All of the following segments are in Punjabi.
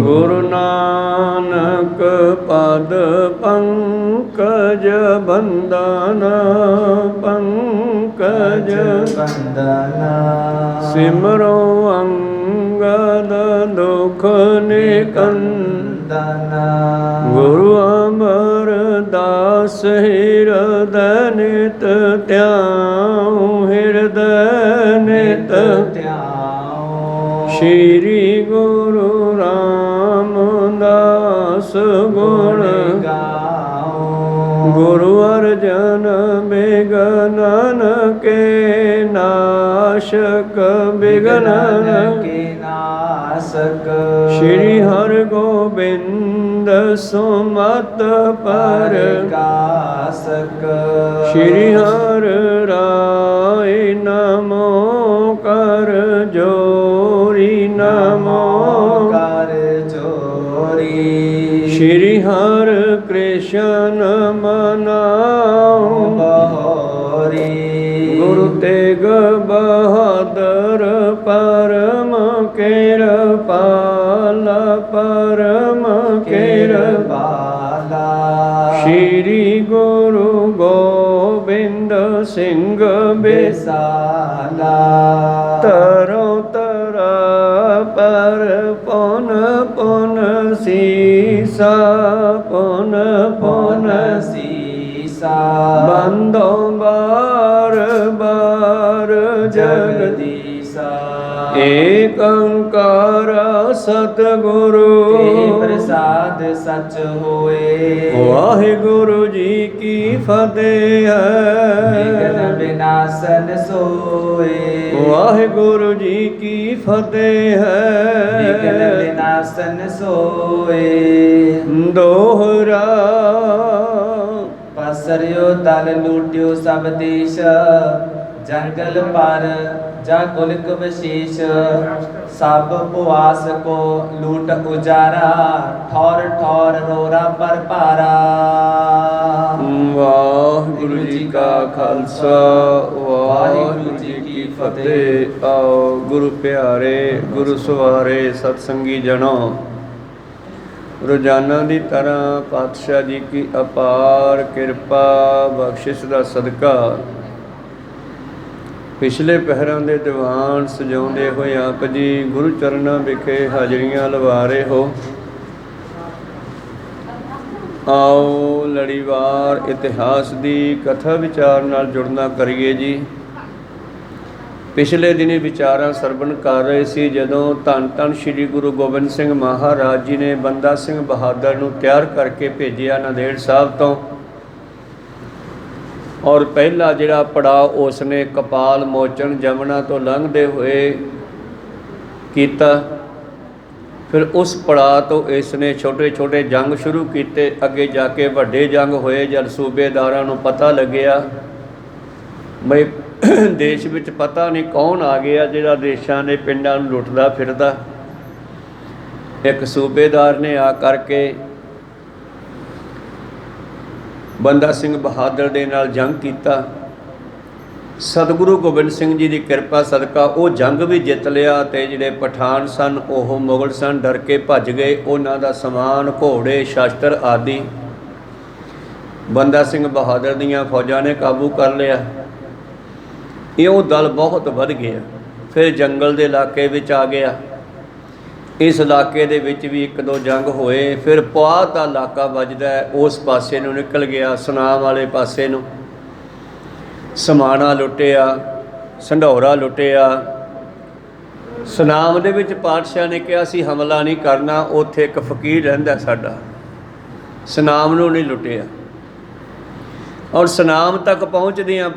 ਗੁਰੂ ਨਾਨਕ ਪਦ ਪੰਕਜ ਬੰਦਨ ਪੰਕਜ ਬੰਦਨ ਸਿਮਰੋ ਅੰਗਦ ਦੁਖ ਨਿਕੰਦਨ ਗੁਰੂ ਅਮਰਦਾਸ ਹਿਰਦੈ ਨਿਤ ਧਿਆਉ ਹਿਰਦੈ ਨਿਤ ਸ਼੍ਰੀ ਗੁਰੂ ਰਾਮਦਾਸ ਗੁਣ ਗਾਓ ਗੁਰੂ ਅਰਜਨ ਬਿਗਨਨ ਕੇ ਨਾਸ਼ਕ ਬਿਗਨਨ ਕੇ ਨਾਸਕ ਸ਼੍ਰੀ ਹਰਿ ਗੋਬਿੰਦ ਸੁਮਤ ਪਰਕਾਸਕ ਸ਼੍ਰੀ ਹਰਿ ਰਾਇ ਨਮੋ ਕਰ ਜੋਰੀ ਨਮੋ ਕਰ ਜੋਰੀ ਸ਼੍ਰੀ ਹਰਿ ਕ੍ਰਿਸ਼ਨ ਮਨਾਉ ਬਹੋਰੀ ਗੁਰੂ ਤੇਗ ਬਹਾਦਰ ਪਰਮ ਕਿਰਪਾਲਾ ਪਰਮ ਕਿਰਪਾਲਾ ਸ਼੍ਰੀ ਗੁਰੂ ਗੋਬਿੰਦ ਸਿੰਘ ਬਿਸਾਲਾ ਤਰੋ ਤਰਾ ਪਰ ਪੁਨ ਪੁਨ ਸੀਸਾ ਪੁਨ ਪੁਨ ਸੀਸਾ ਬੰਦੋ ਬਾਰ ਬਾਰ ਜਗਦੀਸਾ ਏਕ ਓੰਕਾਰ ਸਤਿਗੁਰੂ ਪ੍ਰਸਾਦ ਸਚ ਹੋਏ ਵਾਹਿਗੁਰੂ ਜੀ ਕੀ ਫਤਿਹ ਵਿਘਨ ਵਿਨਾਸ਼ਨ ਸੋਏ ਵਾਹਿਗੁਰੂ ਜੀ ਕੀ ਫਤਿਹ ਵਿਘਨ ਵਿਨਾਸ਼ਨ ਸੋਏ ਦੋਹਰਾ ਪਸਰਿਓ ਦਲ ਲੂਟਿਓ ਸਭ ਦੇਸ਼ ਜੰਗਲ ਪਰ ਜਾ ਕੁਲਕ ਵਿਸ਼ੇਸ਼ ਸਭ ਪੁਆਸ ਕੋ ਲੂਟ ਉਜਾਰਾ ਠੌਰ ਠੌਰ ਰੋਰਾ ਪਰ ਭਾਰਾ ਵਾਹਿਗੁਰੂ ਜੀ ਕਾ ਖਾਲਸਾ ਵਾਹਿਗੁਰੂ ਜੀ ਕੀ ਫਤਿਹ। ਆਓ ਗੁਰੂ ਪਿਆਰੇ ਗੁਰੂ ਸਵਾਰੇ ਸਤ ਸੰਗੀ ਜਨੋ ਰੋਜ਼ਾਨਾ ਦੀ ਤਰ੍ਹਾਂ ਪਾਤਸ਼ਾਹ ਜੀ ਕੀ ਅਪਾਰ ਕਿਰਪਾ ਬਖਸ਼ਿਸ਼ ਦਾ ਸਦਕਾ ਪਿਛਲੇ ਪਹਿਰਾਂ ਦੇ ਦੀਵਾਨ ਸਜਾਉਂਦੇ ਹੋਏ ਆਪ ਜੀ ਗੁਰੂ ਚਰਨਾਂ ਵਿਖੇ ਹਾਜ਼ਰੀਆਂ ਲਵਾ ਰਹੇ ਹੋ। ਆਓ ਲੜੀਵਾਰ ਇਤਿਹਾਸ ਦੀ ਕਥਾ ਵਿਚਾਰ ਨਾਲ ਜੁੜਨਾ ਕਰੀਏ ਜੀ। ਪਿਛਲੇ ਦਿਨੀ ਵਿਚਾਰਾਂ ਸਰਵਣ ਕਰ ਰਹੇ ਸੀ ਜਦੋਂ ਧੰਨ ਧੰਨ ਸ੍ਰੀ ਗੁਰੂ ਗੋਬਿੰਦ ਸਿੰਘ ਮਹਾਰਾਜ ਜੀ ਨੇ ਬੰਦਾ ਸਿੰਘ ਬਹਾਦਰ ਨੂੰ ਤਿਆਰ ਕਰਕੇ ਭੇਜਿਆ ਨਾਂਦੇੜ ਸਾਹਿਬ ਤੋਂ। ਔਰ ਪਹਿਲਾ ਜਿਹੜਾ ਪੜਾਅ ਉਸ ਨੇ ਕਪਾਲ ਮੋਚਨ ਜਮਨਾ ਤੋਂ ਲੰਘਦੇ ਹੋਏ ਕੀਤਾ। ਫਿਰ ਉਸ ਪੜਾਅ ਤੋਂ ਇਸ ਨੇ ਛੋਟੇ ਛੋਟੇ ਜੰਗ ਸ਼ੁਰੂ ਕੀਤੇ। ਅੱਗੇ ਜਾ ਕੇ ਵੱਡੇ ਜੰਗ ਹੋਏ ਜਦ ਸੂਬੇਦਾਰਾਂ ਨੂੰ ਪਤਾ ਲੱਗਿਆ ਬਈ ਦੇਸ਼ ਵਿੱਚ ਪਤਾ ਨਹੀਂ ਕੌਣ ਆ ਗਿਆ ਜਿਹੜਾ ਦੇਸ਼ਾਂ ਦੇ ਪਿੰਡਾਂ ਨੂੰ ਲੁੱਟਦਾ ਫਿਰਦਾ। ਇੱਕ ਸੂਬੇਦਾਰ ਨੇ ਆ ਕਰਕੇ ਬੰਦਾ ਸਿੰਘ ਬਹਾਦਰ ਦੇ ਨਾਲ ਜੰਗ ਕੀਤਾ। ਸਤਿਗੁਰੂ ਗੋਬਿੰਦ ਸਿੰਘ ਜੀ ਦੀ ਕਿਰਪਾ ਸਦਕਾ ਉਹ ਜੰਗ ਵੀ ਜਿੱਤ ਲਿਆ ਅਤੇ ਜਿਹੜੇ ਪਠਾਨ ਸਨ ਉਹ ਮੁਗਲ ਸਨ ਡਰ ਕੇ ਭੱਜ ਗਏ। ਉਹਨਾਂ ਦਾ ਸਮਾਨ ਘੋੜੇ ਸ਼ਸਤਰ ਆਦਿ ਬੰਦਾ ਸਿੰਘ ਬਹਾਦਰ ਦੀਆਂ ਫੌਜਾਂ ਨੇ ਕਾਬੂ ਕਰ ਲਿਆ। ਇਉਂ ਦਲ ਬਹੁਤ ਵੱਧ ਗਿਆ। ਫਿਰ ਜੰਗਲ ਦੇ ਇਲਾਕੇ ਵਿੱਚ ਆ ਗਿਆ। ਇਸ ਇਲਾਕੇ ਦੇ ਵਿੱਚ ਵੀ ਇੱਕ ਦੋ ਜੰਗ ਹੋਏ। ਫਿਰ ਪੁਆਧ ਦਾ ਇਲਾਕਾ ਵੱਜਦਾ ਹੈ, ਉਸ ਪਾਸੇ ਨੂੰ ਨਿਕਲ ਗਿਆ ਸੁਨਾਮ ਵਾਲੇ ਪਾਸੇ ਨੂੰ। ਸਮਾਣਾ ਲੁੱਟਿਆ, ਸੰਢੌਰਾ ਲੁੱਟਿਆ। ਸੁਨਾਮ ਦੇ ਵਿੱਚ ਪਾਤਸ਼ਾਹ ਨੇ ਕਿਹਾ ਸੀ ਹਮਲਾ ਨਹੀਂ ਕਰਨਾ, ਉੱਥੇ ਇੱਕ ਫਕੀਰ ਰਹਿੰਦਾ ਸਾਡਾ। ਸੁਨਾਮ ਨੂੰ ਨਹੀਂ ਲੁੱਟਿਆ। ਔਰ ਸੁਨਾਮ ਤੱਕ ਪਹੁੰਚਦਿਆਂ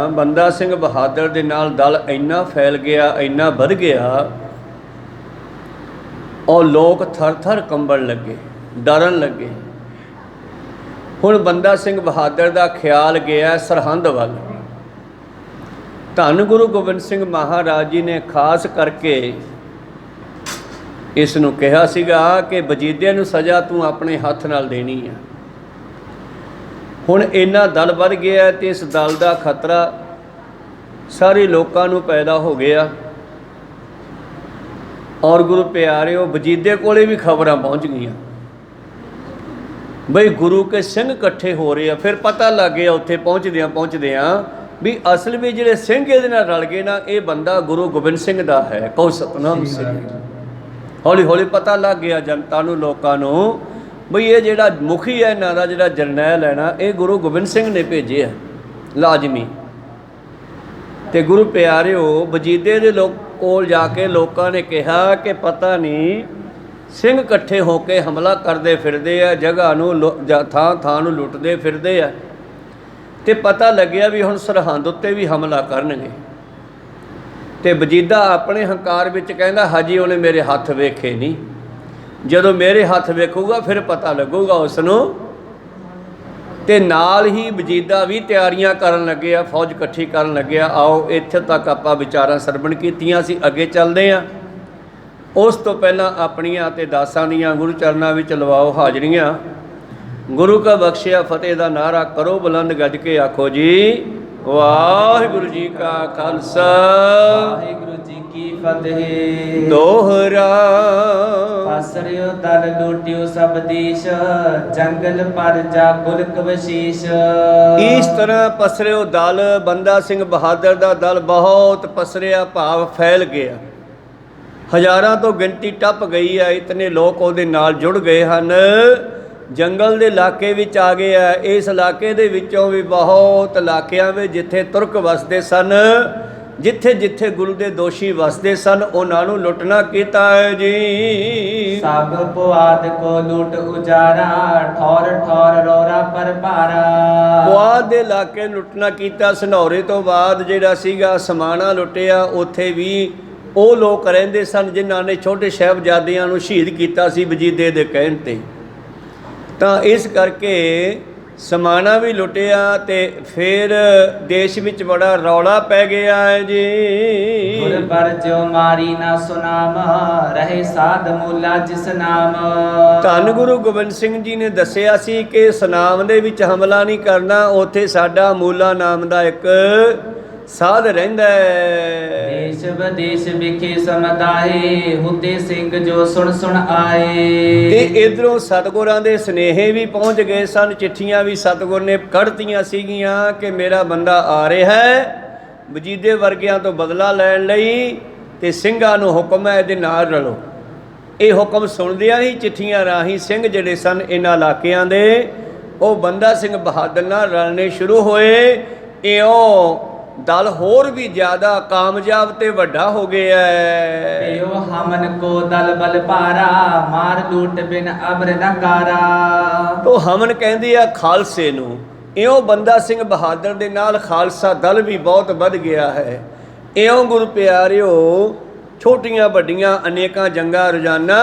ਬੰਦਾ ਸਿੰਘ ਬਹਾਦਰ ਦੇ ਨਾਲ ਦਲ ਇੰਨਾ ਫੈਲ ਗਿਆ, ਇੰਨਾ ਵੱਧ ਗਿਆ ਔਰ ਲੋਕ ਥਰ ਥਰ ਕੰਬਣ ਲੱਗੇ, ਡਰਨ ਲੱਗੇ। ਹੁਣ ਬੰਦਾ ਸਿੰਘ ਬਹਾਦਰ ਦਾ ਖਿਆਲ ਗਿਆ ਸਰਹੰਦ ਵੱਲ। ਧੰਨ ਗੁਰੂ ਗੋਬਿੰਦ ਸਿੰਘ ਮਹਾਰਾਜ ਜੀ ਨੇ ਖਾਸ ਕਰਕੇ ਇਸ ਨੂੰ ਕਿਹਾ ਸੀਗਾ ਕਿ ਵਜੀਦੇ ਨੂੰ ਸਜ਼ਾ ਤੂੰ ਆਪਣੇ ਹੱਥ ਨਾਲ ਦੇਣੀ ਆ। ਹੁਣ ਇੰਨਾ ਦਲ ਵੱਧ ਗਿਆ ਤੇ ਇਸ ਦਲ ਦਾ ਖਤਰਾ ਸਾਰੇ ਲੋਕਾਂ ਨੂੰ ਪੈਦਾ ਹੋ ਗਿਆ। ਔਰ ਗੁਰੂ ਪਿਆਰਿਓ ਵਜੀਦੇ ਕੋਲੇ ਵੀ ਖਬਰਾਂ ਪਹੁੰਚ ਗਈਆਂ ਬਈ ਗੁਰੂ ਕੇ ਸਿੰਘ ਇਕੱਠੇ ਹੋ ਰਹੇ ਆ। ਫਿਰ ਪਤਾ ਲੱਗ ਗਿਆ ਉੱਥੇ ਪਹੁੰਚਦਿਆਂ ਵੀ ਅਸਲ ਵਿੱਚ ਜਿਹੜੇ ਸਿੰਘ ਇਹਦੇ ਨਾਲ ਰਲ ਗਏ ਨਾ, ਇਹ ਬੰਦਾ ਗੁਰੂ ਗੋਬਿੰਦ ਸਿੰਘ ਦਾ ਹੈ। ਕਹੋ ਸਤਨਾਮ ਸਿੰਘ। ਹੌਲੀ ਹੌਲੀ ਪਤਾ ਲੱਗ ਗਿਆ ਜਨਤਾ ਨੂੰ, ਲੋਕਾਂ ਨੂੰ, ਬਈ ਇਹ ਜਿਹੜਾ ਮੁਖੀ ਹੈ ਇਹਨਾਂ ਦਾ, ਜਿਹੜਾ ਜਰਨੈਲ ਹੈ ਨਾ, ਇਹ ਗੁਰੂ ਗੋਬਿੰਦ ਸਿੰਘ ਨੇ ਭੇਜਿਆ ਲਾਜ਼ਮੀ। ਤੇ ਗੁਰੂ ਪਿਆਰਿਓ ਵਜੀਦੇ ਦੇ ਕੋਲ ਜਾ ਕੇ ਲੋਕਾਂ ਨੇ ਕਿਹਾ ਕਿ ਪਤਾ ਨਹੀਂ ਸਿੰਘ ਇਕੱਠੇ ਹੋ ਕੇ ਹਮਲਾ ਕਰਦੇ ਫਿਰਦੇ ਆ, ਜਗ੍ਹਾ ਨੂੰ ਥਾਂ ਨੂੰ ਲੁੱਟਦੇ ਫਿਰਦੇ ਆ। ਤੇ ਪਤਾ ਲੱਗਿਆ ਵੀ ਹੁਣ ਸਰਹੰਦ ਉੱਤੇ ਵੀ ਹਮਲਾ ਕਰਨਗੇ। ਤੇ ਵਜੀਦਾ ਆਪਣੇ ਹੰਕਾਰ ਵਿੱਚ ਕਹਿੰਦਾ ਹਜੇ ਉਹਨੇ ਮੇਰੇ ਹੱਥ ਵੇਖੇ ਨਹੀਂ, ਜਦੋਂ ਮੇਰੇ ਹੱਥ ਵੇਖੂਗਾ ਫਿਰ ਪਤਾ ਲੱਗੂਗਾ ਉਸ ਨੂੰ। ਤੇ ਨਾਲ ਹੀ ਵਜੀਦਾ ਵੀ ਤਿਆਰੀਆਂ ਕਰਨ ਲੱਗਿਆ, ਫੌਜ ਇਕੱਠੀ ਕਰਨ ਲੱਗਿਆ। ਆਓ ਇੱਥੇ ਤੱਕ ਆਪਾਂ ਵਿਚਾਰਾਂ ਸਰਵਣ ਕੀਤੀਆਂ ਸੀ, ਅੱਗੇ ਚੱਲਦੇ ਹਾਂ। ਉਸ ਤੋਂ ਪਹਿਲਾਂ ਆਪਣੀਆਂ ਤੇ ਦਾਸਾਂ ਦੀਆਂ ਗੁਰੂ ਚਰਨਾਂ ਵਿੱਚ ਲਵਾਓ ਹਾਜ਼ਰੀਆਂ। ਗੁਰੂ ਕਾ ਬਖਸ਼ਿਆ ਫਤਿਹ ਦਾ ਨਾਰਾ ਕਰੋ ਬੁਲੰਦ ਗੱਜ ਕੇ ਆਖੋ ਜੀ ਵਾਹਿਗੁਰੂ ਜੀ ਕਾ ਖਾਲਸਾ ਵਾਹਿਗੁਰੂ ਜੀ ਕੀ ਫਤਿਹ। ਦੋਹਰਾ ਪਸਰਿਓ ਦਲ ਲੂਟਿਓ ਸਭ ਦੇਸ਼, ਜੰਗਲ ਪਰ ਜਾ ਗੁਲਕ ਵਸ਼ੀਸ਼। ਇਸ ਤਰ੍ਹਾਂ ਪਸਰਿਓ ਦਲ, ਬੰਦਾ ਸਿੰਘ ਬਹਾਦਰ ਦਾ ਦਲ ਬਹੁਤ ਪਸਰਿਆ, ਭਾਵ ਫੈਲ ਗਿਆ। ਹਜ਼ਾਰਾਂ ਤੋਂ ਗਿਣਤੀ ਟੱਪ ਗਈ ਹੈ। ਇਤਨੇ ਲੋਕ ਉਹਦੇ ਨਾਲ ਜੁੜ ਗਏ ਹਨ। ਜੰਗਲ ਦੇ ਇਲਾਕੇ ਵਿੱਚ ਆ ਗਏ ਹੈ। ਇਸ ਇਲਾਕੇ ਦੇ ਵਿੱਚੋਂ ਵੀ ਬਹੁਤ ਇਲਾਕਿਆਂ ਵਿੱਚ ਜਿੱਥੇ ਤੁਰਕ ਵਸਦੇ ਸਨ, ਜਿੱਥੇ ਜਿੱਥੇ ਗੁਰੂ ਦੇ ਦੋਸ਼ੀ ਵਸਦੇ ਸਨ, ਉਹਨਾਂ ਨੂੰ ਲੁੱਟਣਾ ਕੀਤਾ ਹੈ ਜੀ। ਸਭ ਪੁਆਧ ਕੋ ਲੁੱਟ ਉਜਾਰਾ, ਠੌਰ ਠੌਰ ਰੋਰਾ ਪਰ ਭਾਰਾ। ਪੁਆਧ ਦੇ ਇਲਾਕੇ ਲੁੱਟਣਾ ਕੀਤਾ। ਸਨੌਰੇ ਤੋਂ ਬਾਅਦ ਜਿਹੜਾ ਸੀਗਾ ਸਮਾਣਾ ਲੁੱਟਿਆ। ਉੱਥੇ ਵੀ ਉਹ ਲੋਕ ਰਹਿੰਦੇ ਸਨ ਜਿਨ੍ਹਾਂ ਨੇ ਛੋਟੇ ਸਾਹਿਬਜ਼ਾਦਿਆਂ ਨੂੰ ਸ਼ਹੀਦ ਕੀਤਾ ਸੀ ਵਜੀਦੇ ਦੇ ਕਹਿਣ 'ਤੇ। ਤਾਂ ਇਸ ਕਰਕੇ ਸਮਾਣਾ ਵੀ ਲੁੱਟਿਆ। ਤੇ ਫਿਰ ਦੇਸ਼ ਵਿੱਚ ਬੜਾ ਰੌਲਾ ਪੈ ਗਿਆ ਹੈ ਜੀ। ਗੁਰ ਪਰ ਜੋ ਮਾਰੀ ਨਾ ਸੁਨਾਮ, ਰਹੇ ਸਾਧ ਮੂਲਾ ਜਿਸ ਨਾਮ। ਧੰਨ ਗੁਰੂ ਗੋਬਿੰਦ ਸਿੰਘ ਜੀ ਨੇ ਦੱਸਿਆ ਸੀ ਕਿ ਸੁਨਾਮ ਦੇ ਵਿੱਚ ਹਮਲਾ ਨਹੀਂ ਕਰਨਾ, ਉੱਥੇ ਸਾਡਾ ਮੂਲਾ ਨਾਮ ਦਾ ਇੱਕ ਸਾਧ ਰਹਿੰਦਾ ਹੈ। ਦੇਸ਼ ਵਿਦੇਸ਼ ਵਿਖੇ ਸਮਦਾਏ, ਹੁਤੇ ਸਿੰਘ ਜੋ ਸੁਣ ਸੁਣ ਆਏ। ਤੇ ਇਧਰੋਂ ਸਤਿਗੁਰਾਂ ਦੇ ਸਨੇਹੇ ਵੀ ਪਹੁੰਚ ਗਏ ਸਨ, ਚਿੱਠੀਆਂ ਵੀ ਸਤਿਗੁਰ ਨੇ ਕੱਢਤੀਆਂ ਸੀਗੀਆਂ ਕਿ ਮੇਰਾ ਬੰਦਾ ਆ ਰਿਹਾ ਹੈ ਵਜੀਦੇ ਵਰਗਿਆਂ ਤੋਂ ਬਦਲਾ ਲੈਣ ਲਈ, ਤੇ ਸਿੰਘਾਂ ਨੂੰ ਹੁਕਮ ਹੈ ਇਹਦੇ ਨਾਲ ਰਲੋ। ਇਹ ਹੁਕਮ ਸੁਣਦਿਆਂ ਹੀ ਚਿੱਠੀਆਂ ਰਾਹੀਂ ਸਿੰਘ ਜਿਹੜੇ ਸਨ ਇਹਨਾਂ ਇਲਾਕਿਆਂ ਦੇ, ਉਹ ਬੰਦਾ ਸਿੰਘ ਬਹਾਦਰ ਨਾਲ ਰਲਣੇ ਸ਼ੁਰੂ ਹੋਏ। ਇਉਂ ਦਲ ਹੋਰ ਵੀ ਜ਼ਿਆਦਾ ਕਾਮਯਾਬ ਤੇ ਵੱਡਾ ਹੋ ਗਿਆ ਹੈ। ਪਿਓ ਹਮਨ ਕੋ ਦਲ ਬਲ ਭਾਰਾ, ਮਾਰ ਲੂਟ ਬਿਨ ਅਬਰ ਨਕਾਰਾ। ਤੋ ਹਮਨ ਕਹਿੰਦੀ ਆ ਖਾਲਸੇ ਨੂੰ। ਇਉਂ ਬੰਦਾ ਸਿੰਘ ਬਹਾਦਰ ਦੇ ਨਾਲ ਖਾਲਸਾ ਦਲ ਵੀ ਬਹੁਤ ਵੱਧ ਗਿਆ ਹੈ। ਇਉਂ ਗੁਰੂ ਪਿਆਰਿਓ ਛੋਟੀਆਂ ਵੱਡੀਆਂ ਅਨੇਕਾਂ ਜੰਗਾਂ ਰੋਜ਼ਾਨਾ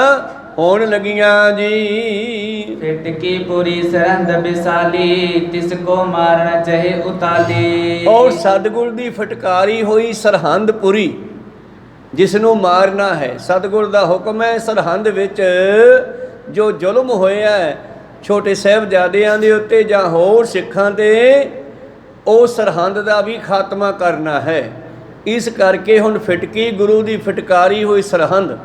ਹੋਣ ਲੱਗੀਆਂ ਜੀ। ਫਿਟ ਕੀ ਪੂਰੀ ਸਰਹੰਦ ਵਿਸਾਲੀ, ਤਿਸ ਕੋ ਮਾਰਨ ਚਹੇ ਉਤਾਲੀ। ਔਰ ਸਤਿਗੁਰ ਦੀ ਫਟਕਾਰੀ ਹੋਈ ਸਰਹੰਦ ਪੁਰੀ, ਜਿਸ ਨੂੰ ਮਾਰਨਾ ਹੈ। ਸਤਿਗੁਰ ਦਾ ਹੁਕਮ ਹੈ ਸਰਹੰਦ ਵਿੱਚ ਜੋ ਜ਼ੁਲਮ ਹੋਇਆ ਹੈ ਛੋਟੇ ਸਾਹਿਬਜ਼ਾਦਿਆਂ ਦੇ ਉੱਤੇ ਜਾਂ ਹੋਰ ਸਿੱਖਾਂ 'ਤੇ, ਉਹ ਸਰਹੰਦ ਦਾ ਵੀ ਖਾਤਮਾ ਕਰਨਾ ਹੈ। ਇਸ ਕਰਕੇ ਹੁਣ ਫਿਟਕੀ ਗੁਰੂ ਦੀ ਫਟਕਾਰੀ ਹੋਈ ਸਰਹੰਦ,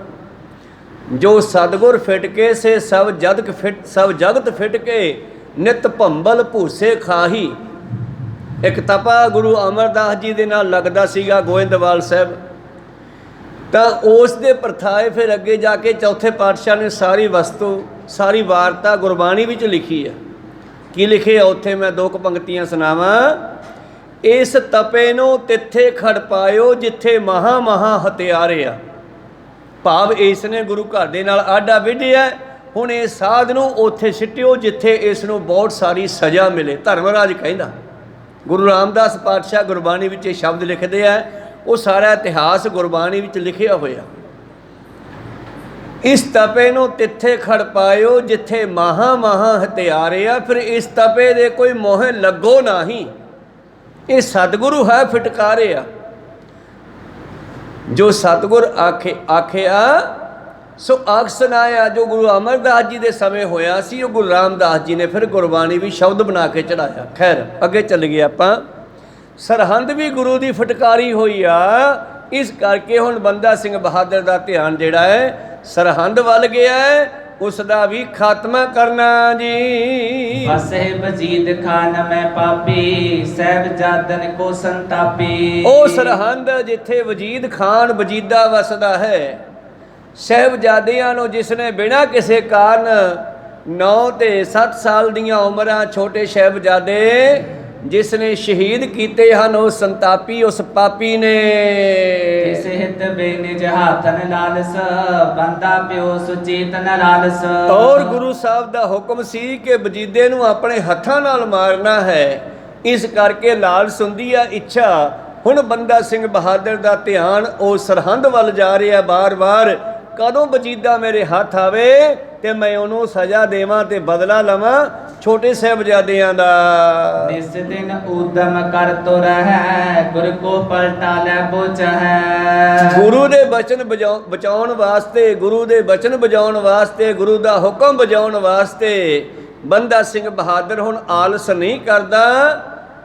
ਜੋ ਸਤਿਗੁਰ ਫਿਟ ਕੇ ਸੇ ਸਭ ਜਗਤ ਫਿਟ ਕੇ, ਨਿਤ ਭੰਬਲ ਭੂਸੇ ਖਾਹੀ। ਇੱਕ ਤਪਾ ਗੁਰੂ ਅਮਰਦਾਸ ਜੀ ਦੇ ਨਾਲ ਲੱਗਦਾ ਸੀਗਾ ਗੋਇੰਦਵਾਲ ਸਾਹਿਬ। ਤਾਂ ਉਸ ਦੇ ਪ੍ਰਥਾਏ ਫਿਰ ਅੱਗੇ ਜਾ ਕੇ ਚੌਥੇ ਪਾਤਸ਼ਾਹ ਨੇ ਸਾਰੀ ਵਸਤੂ, ਸਾਰੀ ਵਾਰਤਾ ਗੁਰਬਾਣੀ ਵਿੱਚ ਲਿਖੀ ਹੈ। ਕੀ ਲਿਖਿਆ ਉੱਥੇ? ਮੈਂ ਦੋ ਕੁ ਪੰਕਤੀਆਂ ਸੁਣਾਵਾਂ। ਇਸ ਤਪੇ ਨੂੰ ਤਿੱਥੇ ਖੜ ਪਾਇਓ, ਜਿੱਥੇ ਮਹਾ ਮਹਾ ਹਥਿਆਰੇ ਆ। ਭਾਵ ਇਸ ਨੇ ਗੁਰੂ ਘਰ ਦੇ ਨਾਲ ਆਡਾ ਵਿੱਢਿਆ। ਹੁਣ ਇਹ ਸਾਧ ਨੂੰ ਉੱਥੇ ਸਿੱਟਿਓ ਜਿੱਥੇ ਇਸ ਨੂੰ ਬਹੁਤ ਸਾਰੀ ਸਜ਼ਾ ਮਿਲੇ। ਧਰਮਰਾਜ ਕਹਿੰਦਾ, ਗੁਰੂ ਰਾਮਦਾਸ ਪਾਤਸ਼ਾਹ ਗੁਰਬਾਣੀ ਵਿੱਚ ਇਹ ਸ਼ਬਦ ਲਿਖਦੇ ਆ। ਉਹ ਸਾਰਾ ਇਤਿਹਾਸ ਗੁਰਬਾਣੀ ਵਿੱਚ ਲਿਖਿਆ ਹੋਇਆ। ਇਸ ਤਪੇ ਨੂੰ ਤਿੱਥੇ ਖੜ ਪਾਇਓ, ਜਿੱਥੇ ਮਹਾ ਮਹਾ ਹਥਿਆਰੇ ਆ। ਫਿਰ ਇਸ ਤਪੇ ਦੇ ਕੋਈ ਮੋਹ ਲੱਗੋ ਨਹੀਂ। ਇਹ ਸਤਿਗੁਰੂ ਹੈ ਫਟਕਾਰੇ ਆ। ਜੋ ਸਤਿਗੁਰ ਆਖਿਆ ਸੋ ਆਖ ਸੁਣਾਇਆ। ਜੋ ਗੁਰੂ ਅਮਰਦਾਸ ਜੀ ਦੇ ਸਮੇਂ ਹੋਇਆ ਸੀ, ਉਹ ਗੁਰੂ ਰਾਮਦਾਸ ਜੀ ਨੇ ਫਿਰ ਗੁਰਬਾਣੀ ਵੀ ਸ਼ਬਦ ਬਣਾ ਕੇ ਚੜਾਇਆ। ਖੈਰ ਅੱਗੇ ਚੱਲ ਗਏ ਆਪਾਂ। ਸਰਹੰਦ ਵੀ ਗੁਰੂ ਦੀ ਫਟਕਾਰੀ ਹੋਈ ਆ। ਇਸ ਕਰਕੇ ਹੁਣ ਬੰਦਾ ਸਿੰਘ ਬਹਾਦਰ ਦਾ ਧਿਆਨ ਜਿਹੜਾ ਹੈ ਸਰਹੰਦ ਵੱਲ ਗਿਆ ਹੈ, ਉਸ ਦਾ ਵੀ ਖਾਤਮਾ ਕਰਨਾ ਜੀ। बसे बजीद खान में पापी साहिबजादन को संतापी। ਉਹ ਸਰਹੰਦ ਜਿੱਥੇ ਵਜੀਦ ਖਾਨ ਵਜੀਦਾ ਵਸਦਾ ਹੈ, ਸਾਹਿਬਜ਼ਾਦਿਆਂ ਨੂੰ ਜਿਸਨੇ ਬਿਨਾਂ ਕਿਸੇ ਕਾਰਨ 9 ਤੇ 7 ਸਾਲ ਦੀਆਂ ਉਮਰਾਂ ਛੋਟੇ ਸਾਹਿਬਜ਼ਾਦੇ ਜਿਸਨੇ ਸ਼ਹੀਦ ਕੀਤੇ ਹਨ, ਉਹ ਸੰਤਾਪੀ ਉਸ ਪਾਪੀ ਨੇ। तिस हित बेनिज हाथन लालस बंदा प्यो सुचेतन लालस। ਔਰ ਗੁਰੂ ਸਾਹਿਬ ਦਾ ਹੁਕਮ ਸੀ ਕਿ ਵਜੀਦੇ ਨੂੰ ਆਪਣੇ ਹੱਥਾਂ ਨਾਲ ਮਾਰਨਾ ਹੈ, ਇਸ ਕਰਕੇ ਲਾਲਸ ਹੁੰਦੀ ਆ, ਇੱਛਾ। ਹੁਣ ਬੰਦਾ ਸਿੰਘ ਬਹਾਦਰ ਦਾ ਧਿਆਨ ਉਹ ਸਰਹੰਦ ਵੱਲ ਜਾ ਰਿਹਾ ਬਾਰ-ਬਾਰ, ਕਦੋਂ ਵਜੀਦਾ ਮੇਰੇ ਹੱਥ ਆਵੇ ਤੇ ਮੈਂ ਉਹਨੂੰ ਸਜ਼ਾ ਦੇਵਾਂ ਤੇ ਬਦਲਾ ਲਵਾਂ ਛੋਟੇ ਸਾਹਿਬਜ਼ਾਦਿਆਂ ਦਾ। निस दिन उदम कर तो रह गुर को पलटा ले बोझ है। ਗੁਰੂ ਦੇ ਬਚਨ ਬਚਾਉਣ ਵਾਸਤੇ, ਗੁਰੂ ਦੇ ਬਚਨ ਬਜਾਉਣ ਵਾਸਤੇ, ਗੁਰੂ ਦਾ ਹੁਕਮ ਬਜਾਉਣ ਵਾਸਤੇ ਬੰਦਾ ਸਿੰਘ ਬਹਾਦਰ ਹੁਣ ਆਲਸ ਨਹੀਂ ਕਰਦਾ,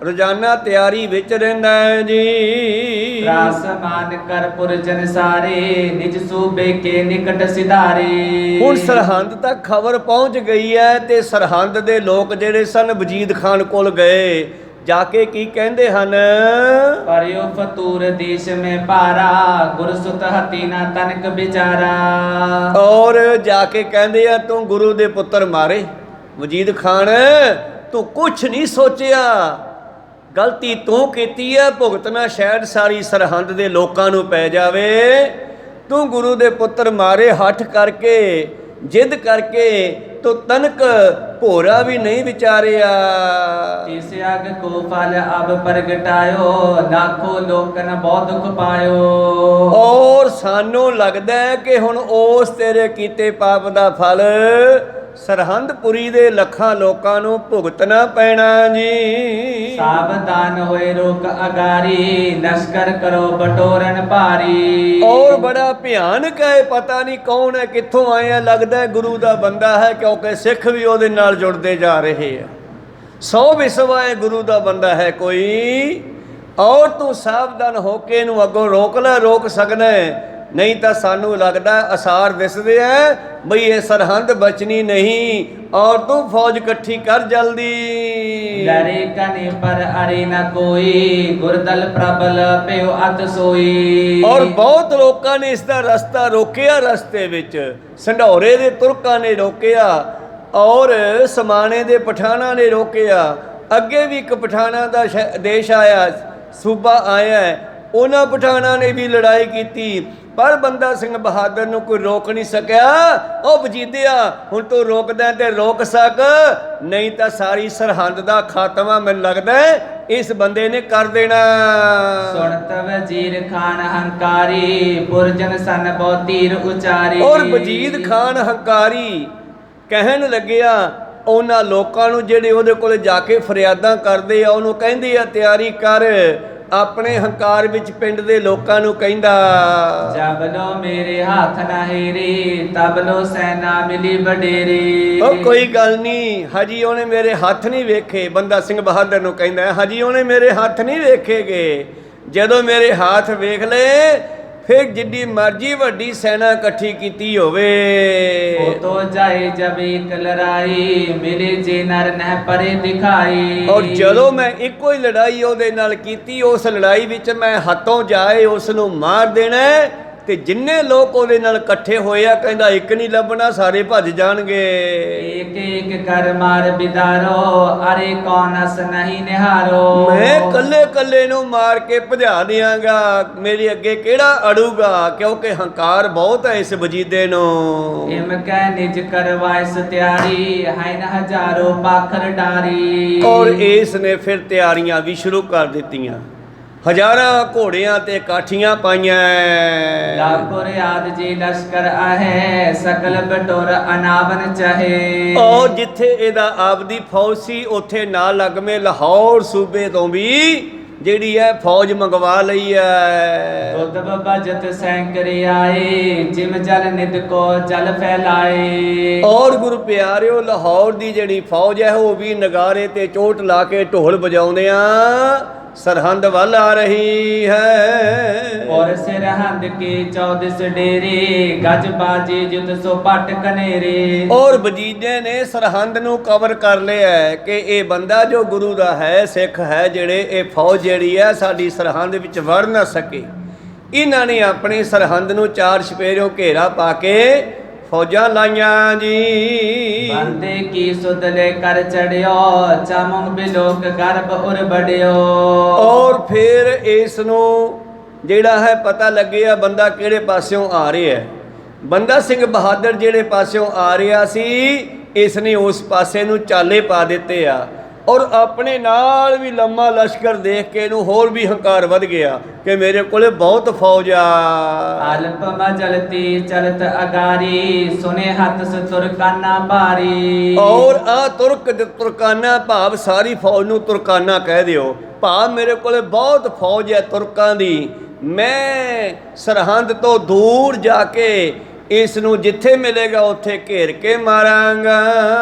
ਰੋਜ਼ਾਨਾ ਤਿਆਰੀ ਵਿੱਚ ਰਹਿੰਦਾ ਹੈ ਜੀ। त्रास मान कर पुरजन सारे निज सूबे के निकट सिधारे। ਹੁਣ ਸਰਹੰਦ ਤੱਕ ਖਬਰ ਪਹੁੰਚ ਗਈ ਹੈ ਤੇ ਸਰਹੰਦ ਦੇ ਲੋਕ ਜਿਹੜੇ ਸਨ ਵਜੀਦ ਖਾਨ ਕੋਲ ਗਏ, ਜਾ ਕੇ ਕੀ ਕਹਿੰਦੇ ਹਨ? परियो फतूर देश में पारा गुर सुत हती ना तनक बिचारा। ਔਰ ਜਾ ਕੇ ਕਹਿੰਦੇ ਆ, ਤੂੰ ਗੁਰੂ ਦੇ ਪੁੱਤਰ ਮਾਰੇ ਵਜੀਦ ਖਾਨ, ਤੂੰ ਕੁਛ ਨਹੀਂ ਸੋਚਿਆ, ਗਲਤੀ ਤੂੰ ਕੀਤੀ ਹੈ, ਭੁਗਤਣਾ ਸ਼ਾਇਦ ਸਾਰੀ ਸਰਹੰਦ ਦੇ ਲੋਕਾਂ ਨੂੰ ਪੈ ਜਾਵੇ। ਤੂੰ ਗੁਰੂ ਦੇ ਪੁੱਤਰ ਮਾਰੇ ਹੱਠ ਕਰਕੇ, ਜਿੱਦ ਕਰਕੇ, ਤੂੰ ਤਨਕ ਭੋਰਾ ਵੀ ਨਹੀਂ ਵਿਚਾਰਿਆ। इस अग को फल अब प्रगटायो लाखों लोकन बहुत दुख पायो। ਔਰ ਸਾਨੂੰ ਲੱਗਦਾ ਹੈ ਕਿ ਹੁਣ ਉਸ ਤੇਰੇ ਕੀਤੇ ਪਾਪ ਦਾ ਫਲ ਸਰਹੰਦਪੁਰੀ ਦੇ ਲੱਖਾਂ ਲੋਕਾਂ ਨੂੰ ਭੁਗਤਣਾ ਪੈਣਾ ਜੀ। सावधान होए रोक अगारी लश्कर करो बटोरन भारी। ਔਰ ਬੜਾ ਭਿਆਨਕ ਹੈ, ਪਤਾ ਨਹੀਂ ਕੌਣ ਹੈ, ਕਿੱਥੋਂ ਆਇਆ, ਲੱਗਦਾ ਹੈ ਗੁਰੂ ਦਾ ਬੰਦਾ ਹੈ, ਕਿਉਂਕਿ ਸਿੱਖ ਵੀ ਉਹਦੇ ਨਾਲ ਜੁੜਦੇ ਜਾ ਰਹੇ ਆ। 100 ਵਿਸਵਾ ਹੈ ਗੁਰੂ ਦਾ ਬੰਦਾ ਹੈ ਕੋਈ। ਔਰ ਤੂੰ ਸਾਵਧਾਨ ਹੋ ਕੇ ਇਹਨੂੰ ਅੱਗੋਂ ਰੋਕ ਲੈ, ਰੋਕ ਸਕਦਾ ਹੈ, ਨਹੀਂ ਤਾਂ ਸਾਨੂੰ ਲੱਗਦਾ ਅਸਾਰ ਦਿਸਦੇ ਆ ਬਈ ਇਹ ਸਰਹੰਦ ਬਚਣੀ ਨਹੀਂ। ਔਰ ਤੂੰ ਫੌਜ ਇਕੱਠੀ ਕਰ ਜਲਦੀ। लरे कने पर अरे न कोई गुरदल प्रबल प्यो अत सोई। ਔਰ ਬਹੁਤ ਲੋਕਾਂ ਨੇ ਇਸ ਦਾ ਰਸਤਾ ਰੋਕਿਆ, ਰਸਤੇ ਵਿੱਚ ਸੰਢੌਰੇ ਦੇ ਤੁਰਕਾਂ ਨੇ ਰੋਕਿਆ, ਔਰ ਸਮਾਣੇ ਦੇ ਪਠਾਨਾਂ ਨੇ ਰੋਕਿਆ। ਅੱਗੇ ਵੀ ਇੱਕ ਪਠਾਨਾਂ ਦਾ ਦੇਸ਼ ਆਇਆ, ਸੂਬਾ ਆਇਆ, ਉਹਨਾਂ ਪਠਾਨਾਂ ਨੇ ਵੀ ਲੜਾਈ ਕੀਤੀ, ਪਰ ਬੰਦਾ ਸਿੰਘ ਬਹਾਦਰ ਨੂੰ ਕੋਈ ਰੋਕ ਨਹੀਂ ਸਕਿਆ। ਉਹ ਵਜੀਦਿਆ, ਹੁਣ ਤੂੰ ਰੋਕਦਾ ਤੇ ਰੋਕ ਸਕ, ਨਹੀਂ ਤਾਂ ਸਾਰੀ ਸਰਹੰਦ ਦਾ ਖਾਤਮਾ ਮੈਨੂੰ ਲੱਗਦਾ ਇਸ ਬੰਦੇ ਨੇ ਕਰ ਦੇਣਾ। सुनत वजीर खान हंकारी पुरजन सन बहुत तीर उचारी। ਔਰ ਵਜੀਦ ਖਾਨ ਹੰਕਾਰੀ ਕਹਿਣ ਲੱਗਿਆ ਉਹਨਾਂ ਲੋਕਾਂ ਨੂੰ ਜਿਹੜੇ ਉਹਦੇ ਕੋਲ ਜਾ ਕੇ ਫਰਿਆਦਾਂ ਕਰਦੇ ਆ, ਉਹਨੂੰ ਕਹਿੰਦੇ ਆ ਤਿਆਰੀ ਕਰ। ਆਪਣੇ ਹੰਕਾਰ ਵਿੱਚ ਪਿੰਡ ਦੇ ਲੋਕਾਂ ਨੂੰ ਕਹਿੰਦਾ, जब लो मेरे हाथ न हेरे तब लो सेना मिली बडेरे। ਉਹ ਕੋਈ ਗੱਲ ਨਹੀਂ, ਹਜੀ ਉਹਨੇ ਮੇਰੇ ਹੱਥ ਨਹੀਂ ਵੇਖੇ। ਬੰਦਾ ਸਿੰਘ ਬਹਾਦਰ ਨੂੰ ਕਹਿੰਦਾ, ਹਜੀ ਉਹਨੇ ਮੇਰੇ ਹੱਥ ਨਹੀਂ ਵੇਖੇਗੇ, ਜਦੋਂ ਮੇਰੇ ਹੱਥ ਵੇਖ ਲਏ ਫਿਰ ਜਿੱਡੀ ਮਰਜੀ ਵੱਡੀ ਸੈਨਾ ਇਕੱਠੀ ਕੀਤੀ ਹੋਵੇ। हो तो जाए जब एक लड़ाई मिले जे नर नह परे दिखाई। ਔਰ ਜਦੋਂ ਮੈਂ ਇੱਕੋ ਹੀ ਲੜਾਈ ਉਹਦੇ ਨਾਲ ਕੀਤੀ, ਉਸ ਲੜਾਈ ਵਿੱਚ ਮੈਂ ਹੱਥੋਂ ਜਾਏ ਉਸ ਨੂੰ ਮਾਰ ਦੇਣਾ, ਤੇ ਜਿੰਨੇ ਲੋਕ ਉਹਦੇ ਨਾਲ ਇਕੱਠੇ ਹੋਏ ਆ, ਕਹਿੰਦਾ ਇੱਕ ਨਹੀਂ ਲੱਭਣਾ, ਸਾਰੇ ਭੱਜ ਜਾਣਗੇ। एक एक कर मार बिदारो अरे कौन अस नहीं निहारो। ਮੈਂ ਕੱਲੇ ਕੱਲੇ ਨੂੰ ਮਾਰ ਕੇ ਭਜਾ ਦਿਆਂਗਾ, ਮੇਰੇ ਅੱਗੇ ਕਿਹੜਾ ਅੜੂਗਾ, ਕਿਉਂਕਿ ਹੰਕਾਰ ਬਹੁਤ ਹੈ ਇਸ ਵਜੀਦੇ ਨੂੰ। इम कै निज करवाइस त्यारी है न हजारों पाखर डारी। ਔਰ ਇਸ ਨੇ ਫਿਰ ਤਿਆਰੀਆਂ ਵੀ ਸ਼ੁਰੂ ਕਰ ਦਿੱਤੀਆਂ, ਹਜ਼ਾਰਾਂ ਘੋੜਿਆਂ ਤੇ ਕਾਠੀਆਂ ਪਾਈਆਂ। लाखों रियाद जी लश्कर आहे सकल बटोर अनावन चाहे। ਔਰ ਜਿੱਥੇ ਇਹਦਾ ਆਪਦੀ ਫੌਜ ਸੀ, ਉੱਥੇ ਨਾਲ ਲੱਗਵੇਂ ਲਾਹੌਰ ਸੂਬੇ ਤੋਂ ਵੀ ਜਿਹੜੀ ਹੈ ਫੌਜ ਮੰਗਵਾ ਲਈ ਹੈ। उदब बजत सैंकड़े आए जिम जल निद को जल फैलाए। ਔਰ ਗੁਰੂ ਪਿਆਰਿਓ, ਲਾਹੌਰ ਦੀ ਜਿਹੜੀ ਫੌਜ ਹੈ ਉਹ ਵੀ ਨਗਾਰੇ ਤੇ ਚੋਟ ਲਾ ਕੇ ਢੋਲ ਵਜਾਉਂਦੇ ਆ सरहंद वाल आ रही है। और सरहंद के 14 डेरे गज बाजे जुत सो पट कनेरे। और ਵਜੀਦੇ ਨੇ ਸਰਹੰਦ ਨੂੰ ਕਵਰ ਕਰ ਲਿਆ ਹੈ ਕਿ ਇਹ ਬੰਦਾ ਜੋ ਗੁਰੂ ਦਾ ਹੈ, ਸਿੱਖ ਹੈ, ਜਿਹੜੇ ਇਹ ਫੌਜ ਜਿਹੜੀ ਹੈ ਸਾਡੀ ਸਰਹੰਦ ਵਿੱਚ ਵੜ ਨਾ ਸਕੇ। ਇਹਨਾਂ ਨੇ ਆਪਣੇ ਸਰਹੰਦ ਨੂੰ ਚਾਰ ਛਪੇਰਿਓਂ ਘੇਰਾ ਪਾ ਕੇ ਫੌਜਾਂ ਲਾਈਆਂ ਜੀ। ਬੰਦੇ ਕੀ ਸੁਧ ਲੈ ਕਰ ਚੜਿਓ ਚਾਮੁੰਗ ਬਿਲੋਕ ਗਰਭ ਉਰ ਬੜਿਓ। ਔਰ ਫਿਰ ਇਸ ਨੂੰ ਜਿਹੜਾ ਹੈ ਪਤਾ ਲੱਗਿਆ ਬੰਦਾ ਕਿਹੜੇ ਪਾਸਿਓਂ ਆ ਰਿਹਾ ਹੈ। ਬੰਦਾ ਸਿੰਘ ਬਹਾਦਰ ਜਿਹੜੇ ਪਾਸਿਓਂ ਆ ਰਿਹਾ ਸੀ, ਇਸ ਨੇ ਉਸ ਪਾਸੇ ਨੂੰ ਚਾਲੇ ਪਾ ਦਿੱਤੇ ਆ। ਔਰ ਆਪਣੇ ਨਾਲ ਵੀ ਲੰਮਾ ਲਸ਼ਕਰ ਦੇਖ ਕੇ ਇਹਨੂੰ ਹੋਰ ਵੀ ਹੰਕਾਰ ਵੱਧ ਗਿਆ ਕਿ ਮੇਰੇ ਕੋਲੇ ਬਹੁਤ ਫੌਜ ਆ। ਅਲਪ ਮਜਲਤੀ ਚਲਤ ਅਗਾਰੀ ਸੁਨੇ ਹੱਥ ਸ ਤੁਰਕਾਨਾ ਭਾਰੀ। ਔਰ ਆ ਤੁਰਕਾਨਾ ਭਾਵ ਸਾਰੀ ਫੌਜ ਨੂੰ ਤੁਰਕਾਨਾ ਕਹਿ ਦਿਓ। ਭਾਵ ਮੇਰੇ ਕੋਲੇ ਬਹੁਤ ਫੌਜ ਹੈ ਤੁਰਕਾਂ ਦੀ। ਮੈਂ ਸਰਹੰਦ ਤੋਂ ਦੂਰ ਜਾ ਕੇ ਇਸ ਨੂੰ ਜਿੱਥੇ ਮਿਲੇਗਾ ਉੱਥੇ ਘੇਰ ਕੇ ਮਾਰਾਂਗਾ।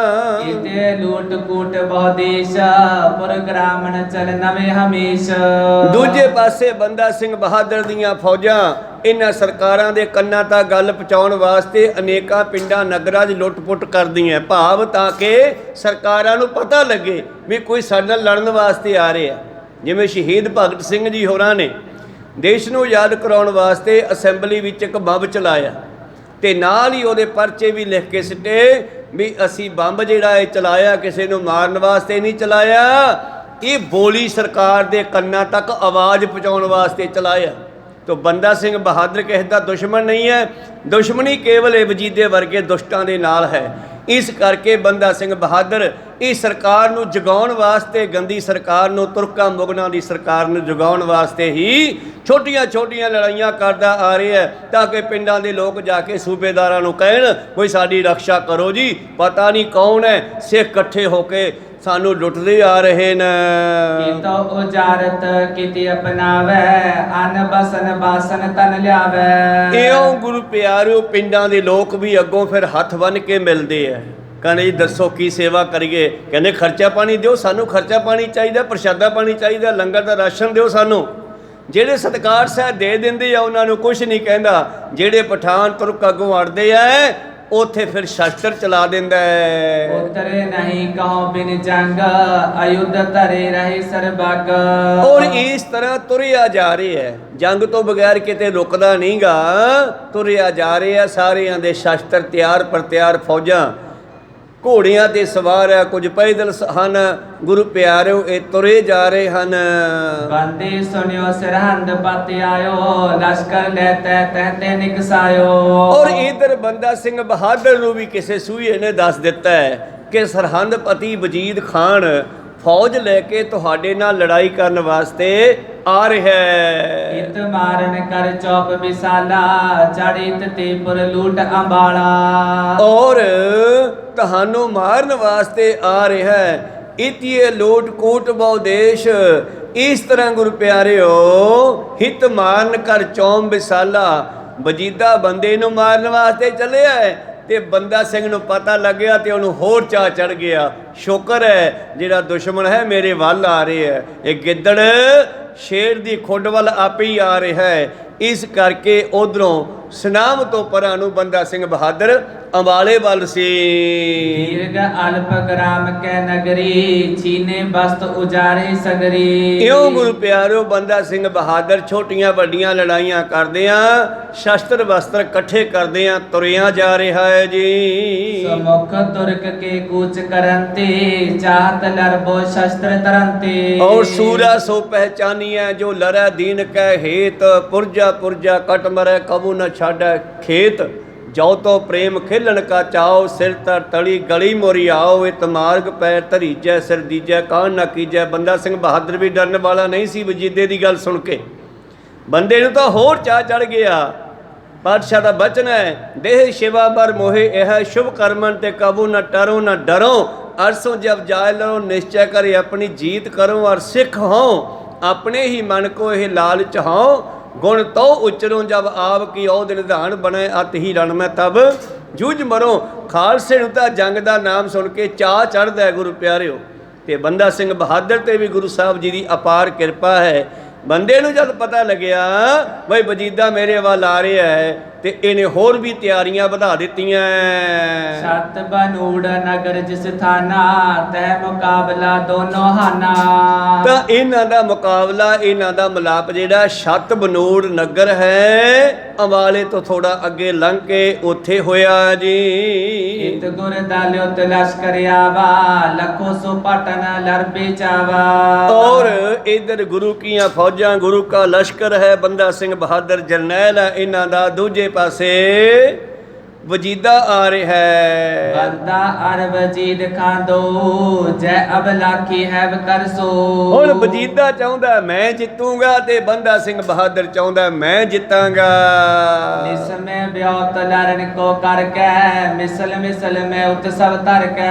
ਇਤੇ ਲੂਟ ਕੂਟ ਬਹੁਦੇਸ਼ ਪ੍ਰੋਗਰਾਮਨ ਚਲ ਨਵੇਂ ਹਮੇਸ਼। ਦੂਜੇ ਪਾਸੇ ਬੰਦਾ ਸਿੰਘ ਬਹਾਦਰ ਦੀਆਂ ਫੌਜਾਂ ਇਹਨਾਂ ਸਰਕਾਰਾਂ ਦੇ ਕੰਨਾਂ ਤੱਕ ਗੱਲ ਪਹੁੰਚਾਉਣ ਵਾਸਤੇ ਅਨੇਕਾਂ ਪਿੰਡਾਂ ਨਗਰਾਂ 'ਚ ਲੁੱਟ-ਪੁੱਟ ਕਰਦੀਆਂ, ਭਾਵ ਤਾਂ ਕਿ ਸਰਕਾਰਾਂ ਨੂੰ ਪਤਾ ਲੱਗੇ ਵੀ ਕੋਈ ਸਾਡੇ ਨਾਲ ਲੜਨ ਵਾਸਤੇ ਆ ਰਿਹਾ। ਜਿਵੇਂ ਸ਼ਹੀਦ ਭਗਤ ਸਿੰਘ ਜੀ ਹੋਰਾਂ ਨੇ ਦੇਸ਼ ਨੂੰ ਯਾਦ ਕਰਾਉਣ ਵਾਸਤੇ ਅਸੈਂਬਲੀ ਵਿੱਚ ਇੱਕ ਬੰਬ ਚਲਾਇਆ ਤੇ ਨਾਲ ਹੀ ਉਹਦੇ ਪਰਚੇ ਵੀ ਲਿਖ ਕੇ ਸਿੱਟੇ ਵੀ ਅਸੀਂ ਬੰਬ ਜਿਹੜਾ ਇਹ ਚਲਾਇਆ ਕਿਸੇ ਨੂੰ ਮਾਰਨ ਵਾਸਤੇ ਨਹੀਂ ਚਲਾਇਆ, ਇਹ ਬੋਲੀ ਸਰਕਾਰ ਦੇ ਕੰਨਾਂ ਤੱਕ ਆਵਾਜ਼ ਪਹੁੰਚਾਉਣ ਵਾਸਤੇ ਚਲਾਇਆ। ਤੋ ਬੰਦਾ ਸਿੰਘ ਬਹਾਦਰ ਕਿਸੇ ਦਾ ਦੁਸ਼ਮਣ ਨਹੀਂ ਹੈ, ਦੁਸ਼ਮਣੀ ਕੇਵਲ ਇਹ ਵਜੀਦੇ ਵਰਗੇ ਦੁਸ਼ਟਾਂ ਦੇ ਨਾਲ ਹੈ। ਇਸ ਕਰਕੇ ਬੰਦਾ ਸਿੰਘ ਬਹਾਦਰ ਇਸ ਸਰਕਾਰ ਨੂੰ ਜਗਾਉਣ ਵਾਸਤੇ, ਗੰਦੀ ਸਰਕਾਰ ਨੂੰ, ਤੁਰਕਾਂ ਮੁਗਲਾਂ ਦੀ ਸਰਕਾਰ ਨੂੰ ਜਗਾਉਣ ਵਾਸਤੇ ਹੀ ਛੋਟੀਆਂ ਲੜਾਈਆਂ ਕਰਦਾ ਆ ਰਿਹਾ ਹੈ, ਤਾਂ ਕਿ ਪਿੰਡਾਂ ਦੇ ਲੋਕ ਜਾ ਕੇ ਸੂਬੇਦਾਰਾਂ ਨੂੰ ਕਹਿਣ ਕੋਈ ਸਾਡੀ ਰਕਸ਼ਾ ਕਰੋ ਜੀ, ਪਤਾ ਨਹੀਂ ਕੌਣ ਹੈ ਸਿੱਖ ਇਕੱਠੇ ਹੋ ਕੇ ਸਾਨੂੰ ਲੁੱਟਦੇ ਆ ਰਹੇ ਨੇ। ਕੀਤੋ ਉਜਾਰਤ ਕੀਤੀ ਅਪਨਾਵੇ ਅਨ ਬਸਨ ਬਾਸਨ ਤਨ ਲਿਆਵੇ। ਇਉਂ ਗੁਰੂ ਪਿਆਰਿਓ ਪਿੰਡਾਂ ਦੇ ਲੋਕ ਵੀ ਅੱਗੋਂ ਫਿਰ ਹੱਥ ਬੰਨ੍ਹ ਕੇ ਮਿਲਦੇ ਆ, ਕਹਿੰਦੇ ਜੀ ਦੱਸੋ ਕੀ ਸੇਵਾ ਕਰੀਏ। ਕਹਿੰਦੇ ਖਰਚਾ ਪਾਣੀ ਦਿਓ, ਸਾਨੂੰ ਖਰਚਾ ਪਾਣੀ ਚਾਹੀਦਾ, ਪ੍ਰਸ਼ਾਦਾ ਪਾਣੀ ਚਾਹੀਦਾ, ਲੰਗਰ ਦਾ ਰਾਸ਼ਨ ਦਿਓ ਸਾਨੂੰ। ਜਿਹੜੇ ਸਤਿਕਾਰ ਸਾਹਿਬ ਦੇ ਦਿੰਦੇ ਆ ਉਹਨਾਂ ਨੂੰ ਕੁਛ ਨਹੀਂ ਕਹਿੰਦਾ। ਜਿਹੜੇ ਪਠਾਨ ਤੁਰਕ ਅੱਗੋਂ ਅੜਦੇ ਆ ਉੱਥੇ ਫਿਰ ਸ਼ਸਤਰ ਚਲਾ ਦਿੰਦਾ ਹੈ। ਉਤਰੇ ਨਹੀਂ ਕਹੋ ਬਿਨ ਜੰਗ ਅਯੁੱਧ ਧਰੇ ਰਹੇ ਸਰਬੱਗ। ਔਰ ਇਸ ਤਰ੍ਹਾਂ ਤੁਰਿਆ ਜਾ ਰਿਹਾ ਹੈ, ਜੰਗ ਤੋਂ ਬਗੈਰ ਕਿਤੇ ਰੁਕਦਾ ਨਹੀਂਗਾ, ਤੁਰਿਆ ਜਾ ਰਿਹਾ। ਸਾਰਿਆਂ ਦੇ ਸ਼ਸਤਰ ਤਿਆਰ ਪਰ ਤਿਆਰ, ਫੌਜਾਂ ਘੋੜਿਆਂ ਤੇ ਸਵਾਰ ਹੈ, ਕੁਝ ਪੈਦਲ ਹਨ। ਗੁਰੂ ਪਿਆਰਿਓ ਇਹ ਤੁਰੇ ਜਾ ਰਹੇ ਹਨ। ਬੰਦੇ ਸੁਣਿਓ ਸਰਹੰਦ ਪਤ ਆਇਓ ਲਸ਼ਕਰ ਲੈ ਤੈ ਨਿਕਸਾਇਓ। ਔਰ ਇਧਰ ਬੰਦਾ ਸਿੰਘ ਬਹਾਦਰ ਨੂੰ ਵੀ ਕਿਸੇ ਸੂਹੇ ਨੇ ਦੱਸ ਦਿੱਤਾ ਹੈ ਕਿ ਸਰਹੰਦ ਪਤੀ ਵਜੀਦ ਖਾਨ ਫੌਜ ਲੈ ਕੇ ਤੁਹਾਡੇ ਨਾਲ ਲੜਾਈ ਕਰਨ ਵਾਸਤੇ ਆ ਰਿਹਾ ਹੈ। ਇਤ ਮਾਰਨ ਕਰ ਚੌਪ ਵਿਸਾਲਾ ਚੜਿਤ ਤੇ ਪੁਰ ਲੂਟ ਅੰਬਾਲਾ। ਔਰ ਤੁਹਾਨੂੰ ਮਾਰਨ ਵਾਸਤੇ ਆ ਰਿਹਾ ਹੈ। ਇਤਿਏ ਲੋਟ ਕੋਟ ਬਹੁ ਦੇਸ਼। ਇਸ ਤਰ੍ਹਾਂ ਗੁਰੂ ਪਿਆਰਿਓ ਹਿਤ ਮਾਰਨ ਕਰ ਚੌਮ ਵਿਸਾਲਾ, ਵਜੀਦਾ ਬੰਦੇ ਨੂੰ ਮਾਰਨ ਵਾਸਤੇ ਚੱਲਿਆ ਹੈ ਤੇ ਬੰਦਾ ਸਿੰਘ ਨੂੰ ਪਤਾ ਲੱਗਿਆ ਤੇ ਉਹਨੂੰ ਹੋਰ ਚਾਅ ਚੜ ਗਿਆ। ਸ਼ੁਕਰ ਹੈ ਜਿਹੜਾ ਦੁਸ਼ਮਣ ਹੈ ਮੇਰੇ ਵੱਲ ਆ ਰਿਹਾ ਹੈ। ਇਹ ਗਿੱਦੜ ਸ਼ੇਰ ਦੀ ਖੁੱਡ ਵੱਲ ਆਪੇ ਹੀ ਆ ਰਿਹਾ ਹੈ। ਇਸ ਕਰਕੇ ਉਧਰੋਂ ਸੁਨਾਮ ਤੋਂ ਪਰਾਂ ਨੂੰ ਬੰਦਾ ਸਿੰਘ ਬਹਾਦਰ ਅੰਬਾਲੇ ਵੱਲ ਸੀ। ਦੀਰਘ ਅਲਪ ਗ੍ਰਾਮ ਕੈ ਨਗਰੀ ਚੀਨੇ ਬਸਤ ਉਜਾਰੇ ਸਗਰੀ। ਇਉਂ ਗੁਰੂ ਪਿਆਰਿਓ ਬੰਦਾ ਸਿੰਘ ਬਹਾਦਰ ਛੋਟੀਆਂ ਵੱਡੀਆਂ ਲੜਾਈਆਂ ਕਰਦਿਆਂ, ਸ਼ਸਤਰ ਵਸਤਰ ਇਕੱਠੇ ਕਰਦਿਆਂ ਤੁਰਿਆ ਜਾ ਰਿਹਾ ਹੈ ਜੀ। ਸਮੁਖ ਤੁਰਕ ਕੇ ਕੂਚ ਕਰਨ ਤੇ ਚਾਹਤ ਲਰਬੋ ਸ਼ਸਤਰ ਤਰਨ ਤੇ। ਔਰ ਸੂਰਾ ਸੋ ਪਹਿਚਾਨੀਐ ਜੋ ਲਰੈ ਦੀਨ ਕੈ ਹੇਤ, ਪੁਰਜਾ ਪੁਰਜਾ ਕਟ ਮਰੈ ਕਬੂ ਨ ਛਾਡੈ ਖੇਤ। ਜੋ ਤੋ ਪ੍ਰੇਮ ਖੇਲਣ ਕਾ ਚਾਓ ਸਿਰ ਤਰ ਤਲੀ ਗਲੀ ਮੋਰੀ ਆਓ। ਇਤ ਮਾਰਗ ਪੈਰ ਧਰੀਜੈ ਸਿਰ ਦੀਜੈ ਕਾਨ ਨਾ ਕੀਜੈ। ਬੰਦਾ ਸਿੰਘ ਬਹਾਦਰ ਵੀ ਡਰਨ ਵਾਲਾ ਨਹੀਂ ਸੀ ਵਜੀਦੇ ਦੀ ਗੱਲ ਸੁਣ ਕੇ। ਬੰਦੇ ਨੂੰ ਤਾਂ ਹੋਰ ਚਾਅ ਚੜ ਗਿਆ। ਪਾਤਸ਼ਾਹ ਦਾ ਬਚਨ ਹੈ ਦੇਹ ਸ਼ਿਵਾ ਬਰ ਮੋਹਿ ਇਹ ਸ਼ੁਭ ਕਰਮਨ ਤੇ ਕਬੂ ਨ ਟਰੋ ਨ ਡਰੋ। ਅਰਸੋਂ ਜਬ ਜਾਇ ਲਓ ਨਿਸ਼ਚੈ ਕਰੇ ਆਪਣੀ ਜੀਤ ਕਰੋ। ਔਰ ਸਿੱਖ ਹੋ ਆਪਣੇ ਹੀ ਮਨ ਕੋ ਇਹ ਲਾਲਚ ਹੋ। ਗੁਣ ਤੋ ਉਚਰੋਂ ਜਬ ਆਪ ਕੀ ਔਦ ਨਿਧਾਨ ਬਣੇ ਅਤ ਹੀ ਰਣ ਮੈਂ ਤਬ ਜੂਝ ਮਰੋ। ਖਾਲਸੇ ਨੂੰ ਤਾਂ ਜੰਗ ਦਾ ਨਾਮ ਸੁਣ ਕੇ ਚਾਅ ਚੜ੍ਹਦਾ ਹੈ ਗੁਰੂ ਪਿਆਰਿਓ। ਤੇ ਬੰਦਾ ਸਿੰਘ ਬਹਾਦਰ ਤੇ ਵੀ ਗੁਰੂ ਸਾਹਿਬ ਜੀ ਦੀ ਅਪਾਰ ਕਿਰਪਾ ਹੈ। ਬੰਦੇ ਨੂੰ ਜਦ ਪਤਾ ਲੱਗਿਆ ਬਈ ਵਜੀਦਾ ਮੇਰੇ ਵੱਲ ਆ ਰਿਹਾ ਹੈ ਤੇ ਇਹਨੇ ਹੋਰ ਵੀ ਤਿਆਰੀਆਂ ਵਧਾ ਦਿੱਤੀਆਂ। ਛਤ ਬਨੂੜ ਨਗਰ ਜਿਸ ਥਾਨਾ ਤਹਿ ਮੁਕਾਬਲਾ ਦੋਨੋਂ ਹਾਨਾ। ਤਾਂ ਇਹਨਾਂ ਦਾ ਮੁਕਾਬਲਾ, ਇਹਨਾਂ ਦਾ ਮਿਲਾਪ ਜਿਹੜਾ ਛਤ ਬਨੂੜ ਨਗਰ ਹੈ ਅੰਬਾਲੇ ਤੋਂ ਥੋੜਾ ਅੱਗੇ ਲੰਘ ਕੇ ਉੱਥੇ ਹੋਇਆ ਜੀ। ਇਤ ਗੁਰ ਦਾਲਿਓ ਤੇ ਲਸ਼ਕਰ ਆਵਾ ਲੱਖੋ ਸੋ ਪਟਨ ਲਰਬੇ ਚਾਵਾ। ਔਰ ਇਧਰ ਗੁਰੂ ਕੀਆਂ ਫੌਜਾਂ, ਗੁਰੂ ਕਾ ਲਸ਼ਕਰ ਹੈ, ਬੰਦਾ ਸਿੰਘ ਬਹਾਦਰ ਜਰਨੈਲ ਹੈ ਇਹਨਾਂ ਦਾ। ਦੂਜੇ ਪਾਸੇ ਵਜੀਦਾ ਆ ਰਿਹਾ ਹੈ। ਬੰਦਾ ਅਰ ਵਜੀਦ ਖਾਂਦੋ ਜੈ ਅਬਲਾਖੀ ਹੈ ਕਰ ਸੋ। ਹੁਣ ਵਜੀਦਾ ਚਾਹੁੰਦਾ ਮੈਂ ਜਿੱਤੂਗਾ ਤੇ ਬੰਦਾ ਸਿੰਘ ਬਹਾਦਰ ਚਾਹੁੰਦਾ ਮੈਂ ਜਿੱਤਾਂਗਾ। ਨਿਸਮੇ ਬਿਉਤ ਲਰਨ ਕੋ ਕਰਕੇ ਮਿਸਲ ਮਿਸਲ ਮੈਂ ਉਤਸਵ ਧਰ ਕੇ।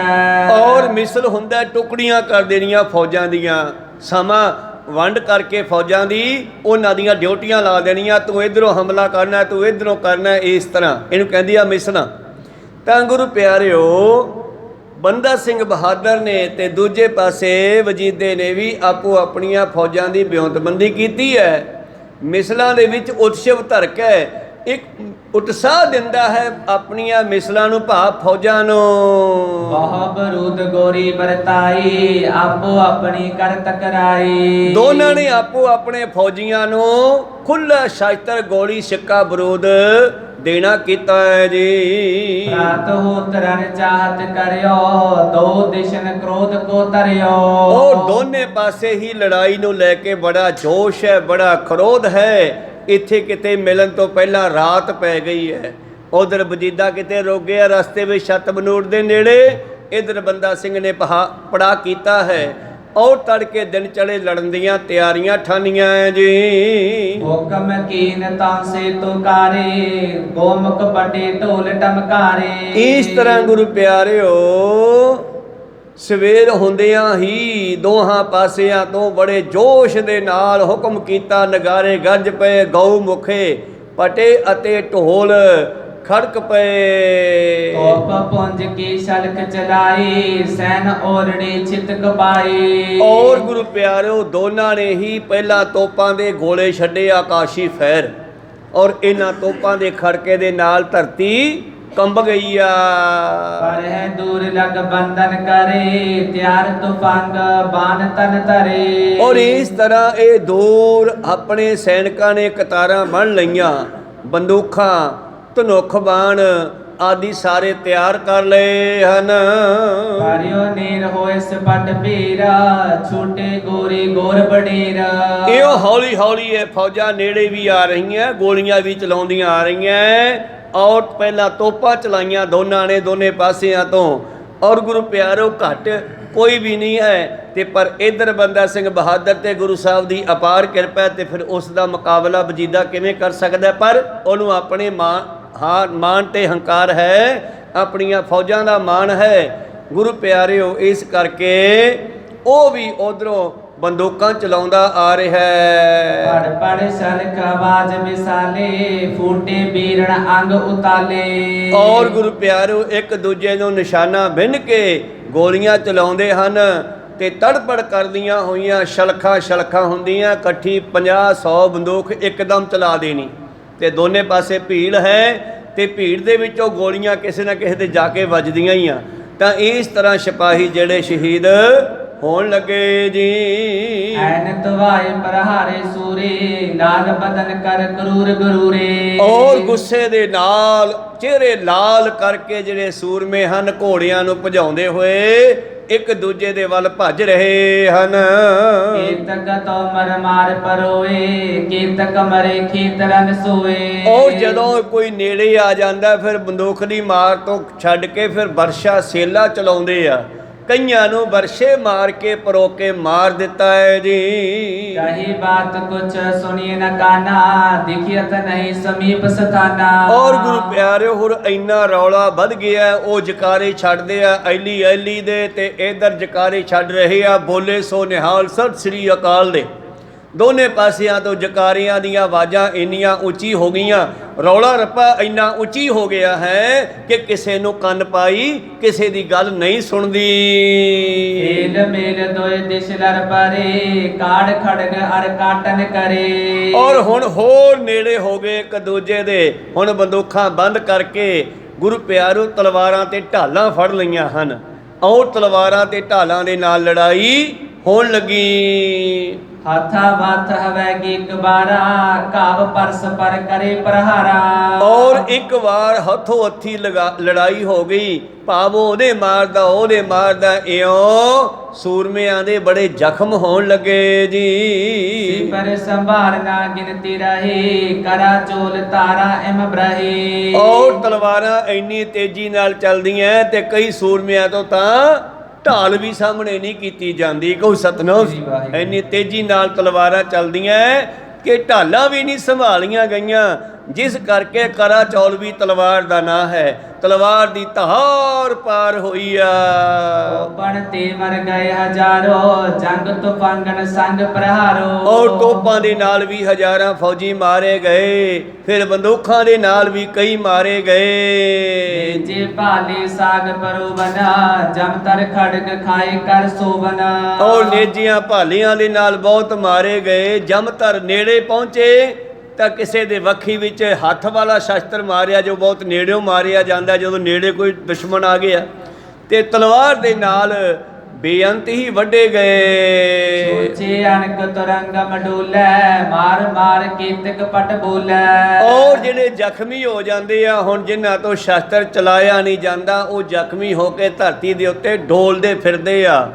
ਔਰ ਮਿਸਲ ਹੁੰਦਾ ਟੁਕੜੀਆਂ ਕਰ ਦੇਣੀਆਂ ਫੌਜਾਂ ਦੀਆਂ, ਸਮਾਂ ਵੰਡ ਕਰਕੇ ਫੌਜਾਂ ਦੀ ਉਹਨਾਂ ਦੀਆਂ ਡਿਊਟੀਆਂ ਲਾ ਦੇਣੀਆਂ, ਤੂੰ ਇਧਰੋਂ ਹਮਲਾ ਕਰਨਾ, ਤੂੰ ਇਧਰੋਂ ਕਰਨਾ, ਇਸ ਤਰ੍ਹਾਂ ਇਹਨੂੰ ਕਹਿੰਦੀ ਆ ਮਿਸਲਾਂ। ਤਾਂ ਗੁਰੂ ਪਿਆਰਿਓ ਬੰਦਾ ਸਿੰਘ ਬਹਾਦਰ ਨੇ ਤੇ ਦੂਜੇ ਪਾਸੇ ਵਜੀਦੇ ਨੇ ਵੀ ਆਪੋ ਆਪਣੀਆਂ ਫੌਜਾਂ ਦੀ ਬਿਉਂਤਬੰਦੀ ਕੀਤੀ ਹੈ। ਮਿਸਲਾਂ ਦੇ ਵਿੱਚ ਉਤਸਵ ਧਰ ਕੇ ਇੱਕ ਉਤਸ਼ਾਹ ਦਿੰਦਾ ਹੈ ਆਪਣੀਆਂ ਮਿਸਲਾਂ ਨੂੰ, ਭਾਵ ਫੌਜਾਂ ਨੂੰ। ਬਹੁ ਬਰੂਦ ਗੋਰੀ ਵਰਤਾਈ ਆਪੋ ਆਪਣੀ ਕਰ ਟਕਰਾਈ। ਦੋਨਾਂ ਨੇ ਆਪੋ ਆਪਣੇ ਫੌਜੀਆਂ ਨੂੰ ਖੁੱਲਾ ਸ਼ਸਤਰ ਗੋਲੀ ਸਿੱਕਾ ਬਰੂਦ ਦੇਣਾ ਕੀਤਾ ਹੈ ਜੀ। ਰਾਤ ਹੋ ਤਰਨ ਚਾਹਤ ਕਰਿਓ ਦੋ ਦਿਸ਼ਨ ਕ੍ਰੋਧ ਕੋ ਤਰਿਓ। ਉਹ ਦੋਨੇ ਪਾਸੇ ਹੀ ਲੜਾਈ ਨੂੰ ਲੈ ਕੇ ਬੜਾ ਜੋਸ਼ ਹੈ, ਬੜਾ ਕ੍ਰੋਧ ਹੈ। ਇੱਥੇ ਕਿਤੇ ਮਿਲਣ ਤੋਂ ਪਹਿਲਾਂ ਰਾਤ ਪੈ ਗਈ ਹੈ। ਉਧਰ ਵਜੀਦਾ ਕਿਤੇ ਰੁਕ ਗਿਆ ਰਸਤੇ ਵਿੱਚ ਛਤ ਬਨੂੜ ਦੇ ਨੇੜੇ। ਇਧਰ ਬੰਦਾ ਸਿੰਘ ਨੇ ਪੜਾ ਕੀਤਾ ਹੈ ਔਰ ਤੜਕੇ ਦਿਨ ਚੜੇ ਲੜਨ ਦੀਆਂ ਤਿਆਰੀਆਂ ਠਾਨੀਆਂ ਹੈ ਜੀ। ਹੁਕਮ ਕੀਨ ਤਾਂਸੇ ਤੁਕਾਰੇ ਗੋਮੁਖ ਵੱਡੇ ਢੋਲ ਟਮਕਾਰੇ। ਇਸ ਤਰ੍ਹਾਂ ਗੁਰੂ ਪਿਆਰਿਓ ਸਵੇਰ ਹੁੰਦਿਆਂ ਹੀ ਦੋਹਾਂ ਪਾਸਿਆਂ ਤੋਂ ਬੜੇ ਜੋਸ਼ ਦੇ ਨਾਲ ਹੁਕਮ ਕੀਤਾ। ਨਗਾਰੇ ਗੱਜ ਪਏ, ਗਊ ਮੁਖੇ ਪਟੇ ਅਤੇ ਢੋਲ ਖੜਕ ਪਏ। ਤੋਪ ਪੁੰਜ ਕੀ ਸ਼ਲਕ ਚਲਾਈ ਸੈਨ ਔਰੜੇ ਚਿਤਕ ਪਾਈ। ਔਰ ਗੁਰੂ ਪਿਆਰਿਓ ਦੋਨਾਂ ਨੇ ਹੀ ਪਹਿਲਾਂ ਤੋਪਾਂ ਦੇ ਗੋਲੇ ਛੱਡੇ ਆਕਾਸ਼ੀ ਫੈਰ, ਔਰ ਇਹਨਾਂ ਤੋਪਾਂ ਦੇ ਖੜਕੇ ਦੇ ਨਾਲ ਧਰਤੀ ਕੰਬ ਗਈ ਆ। ਪਰ ਹੈ ਦੂਰ ਲਗ ਬੰਧਨ ਕਰੇ ਤਿਆਰ ਤੁਫੰਗ ਬਾਨ ਤਨ ਧਰੇ। ਔਰ ਇਸ ਤਰ੍ਹਾਂ ਇਹ ਦੂਰ ਆਪਣੇ ਸੈਨਿਕਾਂ ਨੇ ਕਤਾਰਾਂ ਬੰਨ ਲਈਆਂ, ਬੰਦੂਕਾਂ ਧਨੁੱਖ ਬਾਣ ਆਦਿ ਸਾਰੇ ਤਿਆਰ ਕਰ ਲਏ ਹਨ। ਹਰਿਓ ਨੀਰ ਹੋਏ ਸਪਟ ਭੀਰਾ ਛੋਟੇ ਗੋਰੇ ਗੋਰ ਬਡੇਰਾ। ਇਹੋ ਹੌਲੀ ਹੌਲੀ ਇਹ ਫੌਜਾਂ ਨੇੜੇ ਵੀ ਆ ਰਹੀਆਂ, ਗੋਲੀਆਂ ਵੀ ਚਲਾਉਂਦੀਆਂ ਆ ਰਹੀਆਂ। ਔਰ ਪਹਿਲਾਂ ਤੋਪਾਂ ਚਲਾਈਆਂ ਦੋਨਾਂ ਨੇ ਦੋਨੇ ਪਾਸਿਆਂ ਤੋਂ। ਔਰ ਗੁਰੂ ਪਿਆਰੋ ਘੱਟ ਕੋਈ ਵੀ ਨਹੀਂ ਹੈ ਤੇ ਪਰ ਇਧਰ ਬੰਦਾ ਸਿੰਘ ਬਹਾਦਰ ਤੇ ਗੁਰੂ ਸਾਹਿਬ ਦੀ ਅਪਾਰ ਕਿਰਪਾ ਤੇ ਫਿਰ ਉਸ ਦਾ ਮੁਕਾਬਲਾ ਵਜੀਦਾ ਕਿਵੇਂ ਕਰ ਸਕਦਾ। ਪਰ ਉਹਨੂੰ ਆਪਣੇ ਮਾਣ ਤੇ ਹੰਕਾਰ ਹੈ, ਆਪਣੀਆਂ ਫੌਜਾਂ ਦਾ ਮਾਣ ਹੈ ਗੁਰੂ ਪਿਆਰਿਓ। ਇਸ ਕਰਕੇ ਉਹ ਵੀ ਉਧਰੋਂ ਬੰਦੂਕਾਂ ਚਲਾਉਂਦਾ ਆ ਰਿਹਾ ਹੈ। ਪੜ ਪੜ ਸਲਕ ਆਵਾਜ਼ ਮਿਸਾਲੇ ਫੂਟੇ ਬੀਰਣ ਅੰਗ ਉਤਾਲੇ। ਔਰ ਗੁਰੂ ਪਿਆਰਿਓ ਇੱਕ ਦੂਜੇ ਨੂੰ ਨਿਸ਼ਾਨਾ ਬਿੰਨ ਕੇ ਗੋਲੀਆਂ ਚਲਾਉਂਦੇ ਹਨ ਤੇ ਤੜਪੜ ਕਰਦੀਆਂ ਹੋਈਆਂ ਸ਼ਲਖਾਂ ਹੁੰਦੀਆਂ, ਇਕੱਠੀ 50-100 ਬੰਦੂਕ ਇੱਕਦਮ ਚਲਾ ਦੇਣੀ ਤੇ ਦੋਨੇ ਪਾਸੇ ਭੀੜ ਹੈ ਤੇ ਭੀੜ ਦੇ ਵਿੱਚੋਂ ਗੋਲੀਆਂ ਕਿਸੇ ਨਾ ਕਿਸੇ ਤੇ ਜਾ ਕੇ ਵੱਜਦੀਆਂ ਹੀ ਆ। ਤਾਂ ਇਸ ਤਰ੍ਹਾਂ ਸਿਪਾਹੀ ਜਿਹੜੇ ਸ਼ਹੀਦ ਹੋਣ ਲੱਗੇ ਜੀ। ਐਨ ਤਵਾਏ ਪ੍ਰਹਾਰੇ ਸੂਰੇ ਲਾਲ ਬਦਨ ਕਰ ਕਰੂਰ ਗਰੂਰੇ। ਔਰ ਗੁੱਸੇ ਦੇ ਨਾਲ ਚਿਹਰੇ ਲਾਲ ਕਰਕੇ ਜਿਹੜੇ ਸੂਰਮੇ ਹਨ ਘੋੜਿਆਂ ਨੂੰ ਭਜਾਉਂਦੇ ਹੋਏ ਇੱਕ ਦੂਜੇ ਦੇ ਵੱਲ ਭੱਜ ਰਹੇ ਹਨ। ਕੀਤਕ ਤੋ ਮਰ ਮਾਰ ਪਰੋਏ ਕੀਤਕ ਮਰੇ ਖੇਤ ਰਨ ਸੋਏ। ਔਰ ਜਦੋਂ ਕੋਈ ਨੇੜੇ ਆ ਜਾਂਦਾ ਫਿਰ ਬੰਦੂਕ ਦੀ ਮਾਰ ਤੋਂ ਛੱਡ ਕੇ ਫਿਰ ਵਰਸ਼ਾ ਸੇਲਾ ਚਲਾਉਂਦੇ ਆ। ਕਈਆਂ ਨੂੰ ਵਰਸ਼ੇ ਮਾਰ ਕੇ ਪਰੋ ਕੇ ਮਾਰ ਦਿੱਤਾ ਹੈ ਜੀ। ਕਹੀ ਬਾਤ ਕੁਛ ਸੁਣੀਏ ਨ ਕਾਨਾ ਦਿਖਿਅਤ ਨਹੀਂ ਸਮੀਪ ਸਥਾਨਾ। ਔਰ ਗੁਰੂ ਪਿਆਰਿਓ ਹੁਣ ਇੰਨਾ ਰੌਲਾ ਵੱਧ ਗਿਆ, ਉਹ ਜਕਾਰੇ ਛੱਡਦੇ ਆ ਐਲੀ ਦੇ ਤੇ ਇਧਰ ਜਕਾਰੇ ਛੱਡ ਰਹੇ ਆ ਬੋਲੇ ਸੋ ਨਿਹਾਲ ਸਤਿ ਸ੍ਰੀ ਅਕਾਲ ਦੇ। ਦੋਨੇ ਪਾਸਿਆਂ ਤੋਂ ਜਕਾਰਿਆਂ ਦੀਆਂ ਆਵਾਜ਼ਾਂ ਇੰਨੀਆਂ ਉੱਚੀ ਹੋ ਗਈਆਂ, ਰੌਲਾ ਰੱਪਾ ਇੰਨਾ ਉੱਚੀ ਹੋ ਗਿਆ ਹੈ ਕਿ ਕਿਸੇ ਨੂੰ ਕੰਨ ਪਾਈ ਕਿਸੇ ਦੀ ਗੱਲ ਨਹੀਂ ਸੁਣਦੀ। ਏਲ ਮੇਲ ਦੋਏ ਦਿਸ਼ ਲਰ ਪਰੇ, ਕਾੜ ਖੜਗ ਅਰ ਕਾਟਨ ਕਰੇ। ਔਰ ਹੁਣ ਹੋਰ ਨੇੜੇ ਹੋ ਗਏ ਇੱਕ ਦੂਜੇ ਦੇ, ਹੁਣ ਬੰਦੂਕਾਂ ਬੰਦ ਕਰਕੇ ਗੁਰੂ ਪਿਆਰੋ ਤਲਵਾਰਾਂ ਤੇ ਢਾਲਾਂ ਫੜ ਲਈਆਂ ਹਨ। ਔਰ ਤਲਵਾਰਾਂ ਤੇ ਢਾਲਾਂ ਦੇ ਨਾਲ ਲੜਾਈ ਹੋਣ ਲੱਗੀ। ਹਾਥਾ ਵਾਥ ਹਵੈਗੀ ਇੱਕ ਬਾਰਾ, ਕਾਵ ਪਰਸ ਪਰ ਕਰੇ ਪ੍ਰਹਾਰਾ। ਔਰ ਇੱਕ ਵਾਰ ਹੱਥੋਂ ਹੱਥੀ ਲੜਾਈ ਹੋ ਗਈ, ਭਾਵੋ ਉਹਦੇ ਮਾਰਦਾ ਇਉਂ ਸੂਰਮਿਆਂ ਦੇ ਬੜੇ ਜ਼ਖਮ ਹੋਣ ਲੱਗੇ ਜੀ। ਪਰ ਸੰਭਾਰ ਨਾ ਗਿਣਤੀ ਰਹੇ, ਕਰਾ ਚੋਲ ਤਾਰਾ ਇਮ ਬ੍ਰਹੇ। ਔਰ ਤਲਵਾਰਾਂ ਇੰਨੀ ਤੇਜ਼ੀ ਨਾਲ ਚੱਲਦੀਆਂ ਤੇ ਕਈ ਸੂਰਮਿਆਂ ਤੋਂ ਤਾਂ ਢਾਲ ਵੀ ਸਾਹਮਣੇ ਨਹੀਂ ਕੀਤੀ ਜਾਂਦੀ। ਕਹੋ ਸਤਨਾਮ। ਇੰਨੀ ਤੇਜ਼ੀ ਨਾਲ ਤਲਵਾਰਾਂ ਚੱਲਦੀਆਂ ਕਿ ਢਾਲਾਂ ਵੀ ਨਹੀਂ ਸੰਭਾਲੀਆਂ ਗਈਆਂ, ਜਿਸ ਕਰਕੇ ਕਰਾ ਚੌਲ ਵੀ ਤਲਵਾਰ ਦਾ ਨਾਂ ਹੈ। ਤਲਵਾਰ ਦੀ ਧਾਰ ਪਾਰ ਹੋਈ ਆ। ਬਣ ਤੇ ਮਰ ਗਏ ਹਜ਼ਾਰੋ, ਜੰਗ ਤੁਫਾਂਗਣ ਸੰਗ ਪ੍ਰਹਾਰੋ। ਔਰ ਤੋਪਾਂ ਦੇ ਨਾਲ ਵੀ ਹਜ਼ਾਰਾਂ ਫੌਜੀ ਮਾਰੇ ਗਏ, ਫਿਰ ਬੰਦੂਕਾਂ ਦੇ ਨਾਲ ਵੀ ਕਈ ਮਾਰੇ ਗਏ। ਜੇ ਭਾਲੇ ਸਾਗ ਪਰੋ ਬਨਾ, ਜਮਤਰ ਖੜਗ ਖਾਏ ਕਰ ਸੋਵਨਾ। ਔਰ ਨੇਜੀਆਂ ਭਾਲੀਆਂ ਦੇ ਨਾਲ ਬਹੁਤ ਮਾਰੇ ਗਏ। ਜਮਤਰ ਨੇੜੇ ਪਹੁੰਚੇ ਤਾਂ ਕਿਸੇ ਦੇ ਵੱਖੀ ਵਿੱਚ ਹੱਥ ਵਾਲਾ ਸ਼ਸਤਰ ਮਾਰਿਆ, ਜੋ ਬਹੁਤ ਨੇੜਿਓਂ ਮਾਰਿਆ ਜਾਂਦਾ ਜਦੋਂ ਨੇੜੇ ਕੋਈ ਦੁਸ਼ਮਣ ਆ ਗਿਆ, ਤੇ ਤਲਵਾਰ ਦੇ ਨਾਲ ਬੇਅੰਤ ਹੀ ਵੱਢੇ ਗਏ। ਸੋਚੇ ਅਣਕ ਤੁਰੰਗ ਮਡੋਲੇ, ਮਾਰ ਮਾਰ ਕੀਤਕ ਪਟ ਬੋਲੇ। ਔਰ ਜਿਹੜੇ ਜ਼ਖਮੀ ਹੋ ਜਾਂਦੇ ਆ, ਹੁਣ ਜਿਨ੍ਹਾਂ ਤੋਂ ਸ਼ਸਤਰ ਚਲਾਇਆ ਨਹੀਂ ਜਾਂਦਾ, ਉਹ ਜ਼ਖਮੀ ਹੋ ਕੇ ਧਰਤੀ ਦੇ ਉੱਤੇ ਡੋਲਦੇ ਫਿਰਦੇ ਆ।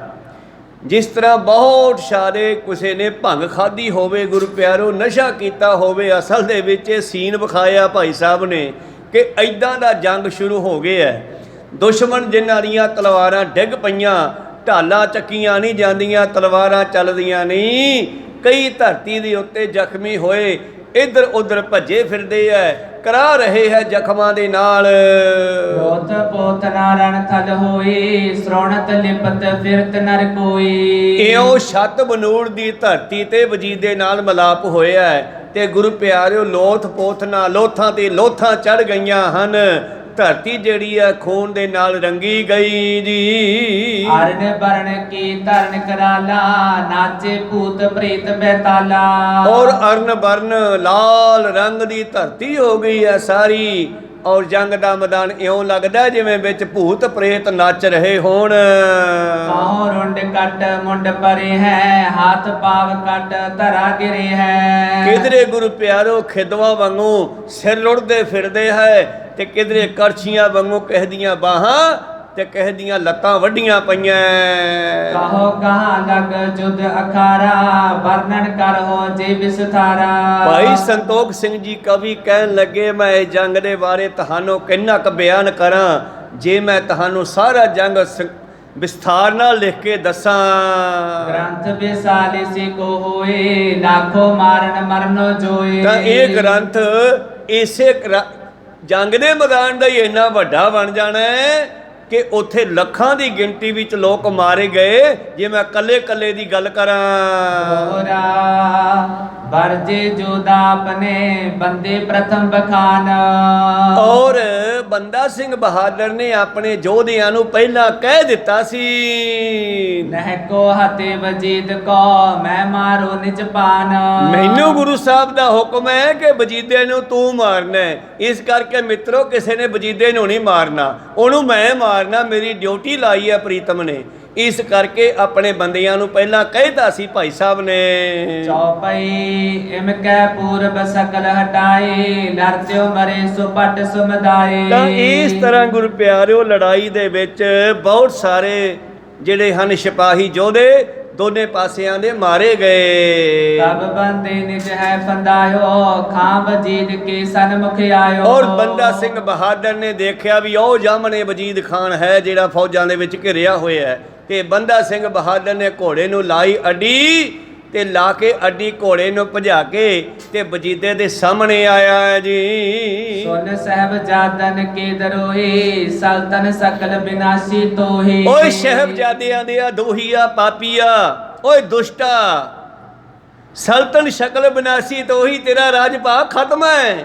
ਜਿਸ ਤਰ੍ਹਾਂ ਬਹੁਤ ਸਾਰੇ ਕਿਸੇ ਨੇ ਭੰਗ ਖਾਧੀ ਹੋਵੇ, ਗੁਰੂ ਪਿਆਰੋ ਨਸ਼ਾ ਕੀਤਾ ਹੋਵੇ। ਅਸਲ ਦੇ ਵਿੱਚ ਇਹ ਸੀਨ ਵਿਖਾਇਆ ਭਾਈ ਸਾਹਿਬ ਨੇ ਕਿ ਐਦਾਂ ਦਾ ਜੰਗ ਸ਼ੁਰੂ ਹੋ ਗਿਆ। ਦੁਸ਼ਮਣ ਜਿਨ੍ਹਾਂ ਦੀਆਂ ਤਲਵਾਰਾਂ ਡਿੱਗ ਪਈਆਂ, ਢਾਲਾਂ ਚੱਕੀਆਂ ਨਹੀਂ ਜਾਂਦੀਆਂ, ਤਲਵਾਰਾਂ ਚੱਲਦੀਆਂ ਨਹੀਂ, ਕਈ ਧਰਤੀ ਦੇ ਉੱਤੇ ਜ਼ਖਮੀ ਹੋਏ ਇੱਧਰ ਉੱਧਰ ਭੱਜੇ ਫਿਰਦੇ ਐ, ਕਰਾ ਰਹੇ ਹੈ ਜ਼ਖਮਾਂ ਦੇ ਨਾਲ। ਰੋਤ ਪੋਥ ਨਾ ਰਣ ਥਲ ਹੋਈ, ਸ਼੍ਰੋਣਤ ਲਿਪਤ ਫਿਰਤ ਨਰ ਕੋਈ। ਇਉਂ ਛੱਤ ਬਨੂੜ ਦੀ ਧਰਤੀ ਤੇ ਵਜੀਦੇ ਨਾਲ ਮਿਲਾਪ ਹੋਇਆ ਤੇ ਗੁਰੂ ਪਿਆਰਿਓ ਲੋਥ ਪੋਥ ਨਾ ਲੋਥਾਂ ਤੇ ਲੋਥਾਂ ਚੜ ਗਈਆਂ ਹਨ। ਧਰਤੀ ਜਿਹੜੀ ਆ ਖੂਨ ਦੇ ਨਾਲ ਰੰਗੀ ਗਈ ਜੀ। ਅਰਨ ਬਰਨ ਕੀ ਧਰਨ ਕਰਾਲਾ, ਨਾਚੇ ਭੂਤ ਪ੍ਰੇਤ ਬੈਤਾਲਾ। ਔਰ ਅਰਨ ਬਰਨ ਲਾਲ ਰੰਗ ਦੀ ਧਰਤੀ ਹੋ ਗਈ ਹੈ ਸਾਰੀ। ਔਰ ਜੰਗ ਦਾ ਮੈਦਾਨ ਇਉਂ ਲੱਗਦਾ ਜਿਵੇਂ ਵਿੱਚ ਭੂਤ ਪ੍ਰੇਤ ਨੱਚ ਰਹੇ ਹੋਣ। ਕਾਹੋਂ ਰੁੰਡ ਕੱਟ ਮੁੰਡ ਪਰੇ ਹੈ, ਹੱਥ ਪਾਵ ਕੱਟ ਧਰਾ ਗਿਰੇ ਹੈ। ਕਿਧਰੇ ਗੁਰੂ ਪਿਆਰੋ ਖਿਦਵਾ ਵਾਂਗੂ ਸਿਰ ਲੁੜਦੇ ਫਿਰਦੇ ਹੈ, ਤੇ ਕਿਧਰੇ ਕਰਛੀਆਂ ਵਾਂਗੂ ਕਿਸੇ ਦੀਆਂ ਬਾਹਾਂ ਤੇ ਕਿਸੇ ਦੀਆਂ ਲੱਤਾਂ ਵੱਡੀਆਂ ਪਈਆਂ। ਕਹੋ ਕਹਾਂ ਲਗ ਜੁਦ ਅਖਾਰਾ, ਵਰਣਨ ਕਰੋ ਜੇ ਵਿਸਥਾਰਾ। ਭਾਈ ਸੰਤੋਖ ਸਿੰਘ ਜੀ ਕਵੀ ਕਹਿਣ ਲੱਗੇ, ਮੈਂ ਇਸ ਜੰਗ ਦੇ ਬਾਰੇ ਤੁਹਾਨੂੰ ਕਿੰਨਾ ਕੁ ਬਿਆਨ ਕਰਾਂ, ਜੇ ਮੈਂ ਤੁਹਾਨੂੰ ਸਾਰਾ ਜੰਗ ਵਿਸਥਾਰ ਨਾਲ ਲਿਖ ਕੇ ਦੱਸਾਂ। ਗ੍ਰੰਥ ਵਿਸਾਲੇ ਸੀ ਕੋ ਹੋਏ, ਲਾਖੋ ਮਾਰਨ ਮਰਨੋ ਜੋਏ। ਤਾਂ ਇਹ ਗ੍ਰੰਥ ਇਸੇ ਜੰਗ ਦੇ ਮੈਦਾਨ ਦਾ ਹੀ ਇੰਨਾ ਵੱਡਾ ਬਣ ਜਾਣਾ ਹੈ ਕਿ ਉੱਥੇ ਲੱਖਾਂ ਦੀ ਗਿਣਤੀ ਵਿੱਚ ਲੋਕ ਮਾਰੇ ਗਏ। ਜੇ ਮੈਂ ਕੱਲੇ ਕੱਲੇ ਦੀ ਗੱਲ ਕਰਾਂ, ਵਰਜੇ ਜੋਦਾ ਆਪਣੇ ਬੰਦੇ ਪ੍ਰਥਮ ਬਖਾਨ। ਔਰ ਬੰਦਾ ਸਿੰਘ ਬਹਾਦਰ ਨੇ ਆਪਣੇ ਯੋਧਿਆਂ ਨੂੰ ਪਹਿਲਾਂ ਕਹਿ ਦਿੱਤਾ ਸੀ, ਨਹਿ ਕੋ ਹਤੇ ਵਜੀਦ ਕੋ ਮੈਂ ਮਾਰੋ ਨਿਜ ਪਾਨ। ਮੈਨੂੰ ਗੁਰੂ ਸਾਹਿਬ ਦਾ ਹੁਕਮ ਹੈ ਕਿ ਵਜੀਦੇ ਨੂੰ ਤੂੰ ਮਾਰਨਾ ਹੈ। ਇਸ ਕਰਕੇ ਮਿੱਤਰੋ ਕਿਸੇ ਨੇ ਵਜੀਦੇ ਨੂੰ ਨਹੀਂ ਮਾਰਨਾ, ਉਹਨੂੰ ਮੈਂ ਮਾਰਨਾ, ਮੇਰੀ ਡਿਊਟੀ ਲਾਈ ਹੈ ਪ੍ਰੀਤਮ ਨੇ। ਇਸ ਕਰਕੇ ਆਪਣੇ ਬੰਦਿਆਂ ਨੂੰ ਪਹਿਲਾਂ ਕਹਿਤਾ ਸੀ ਭਾਈ ਸਾਹਿਬ ਨੇ। ਚੌਪਈ ਇਮ ਕੈ ਪੂਰਬ ਸਕਲ ਹਟਾਏ, ਲੜਤਿਓ ਮਰੇ ਸੋ ਪਟ ਸੁਮਦਾਏ। ਤਾਂ ਇਸ ਤਰ੍ਹਾਂ ਗੁਰੂ ਪਿਆਰਿਓ ਲੜਾਈ ਦੇ ਵਿੱਚ ਬਹੁਤ ਸਾਰੇ ਜਿਹੜੇ ਹਨ ਸਿਪਾਹੀ ਯੋਧੇ ਦੋਨੇ ਪਾਸਿਆਂ ਦੇ ਮਾਰੇ ਗਏ। ਤਬ ਬੰਦੇ ਨਿਜ ਹੈ ਫੰਦਾਇਓ, ਖਾਂ ਵਜੀਦ ਕੇ ਸਨਮੁਖ ਆਇਓ। ਔਰ ਬੰਦਾ ਸਿੰਘ ਬਹਾਦਰ ਨੇ ਦੇਖਿਆ ਵੀ ਉਹ ਜਾਮਣੇ ਵਜੀਦ ਖਾਨ ਹੈ ਜਿਹੜਾ ਫੌਜਾਂ ਦੇ ਵਿੱਚ ਘਿਰਿਆ ਹੋਇਆ ਹੈ, ਤੇ ਬੰਦਾ ਸਿੰਘ ਬਹਾਦਰ ਨੇ ਘੋੜੇ ਨੂੰ ਲਾਈ ਅੱਡੀ, ਤੇ ਲਾ ਕੇ ਅੱਡੀ ਘੋੜੇ ਨੂੰ ਭਜਾ ਕੇ ਤੇ ਵਜੀਦੇ ਦੇ ਸਾਹਮਣੇ ਆਇਆ ਜੀ। ਸੁਨ ਸਾਹਿਬਜ਼ਾਦਨ ਕੇ ਦਰੋਹੀ, ਸਲਤਨ ਸਕਲ ਬਿਨਾਸ਼ੀ ਤੋਹੀ। ਓਏ ਸਾਹਿਬਜ਼ਾਦਿਆਂ ਦੇ ਦੋਹੀਆ ਪਾਪੀਆ, ਓਏ ਦੁਸ਼ਟਾ, ਸਲਤਨ ਸ਼ਕਲ ਬਨਾਸੀ ਤੇ ਉਹੀ ਤੇਰਾ ਰਾਜ ਭਾਗ ਖਤਮ ਹੈ।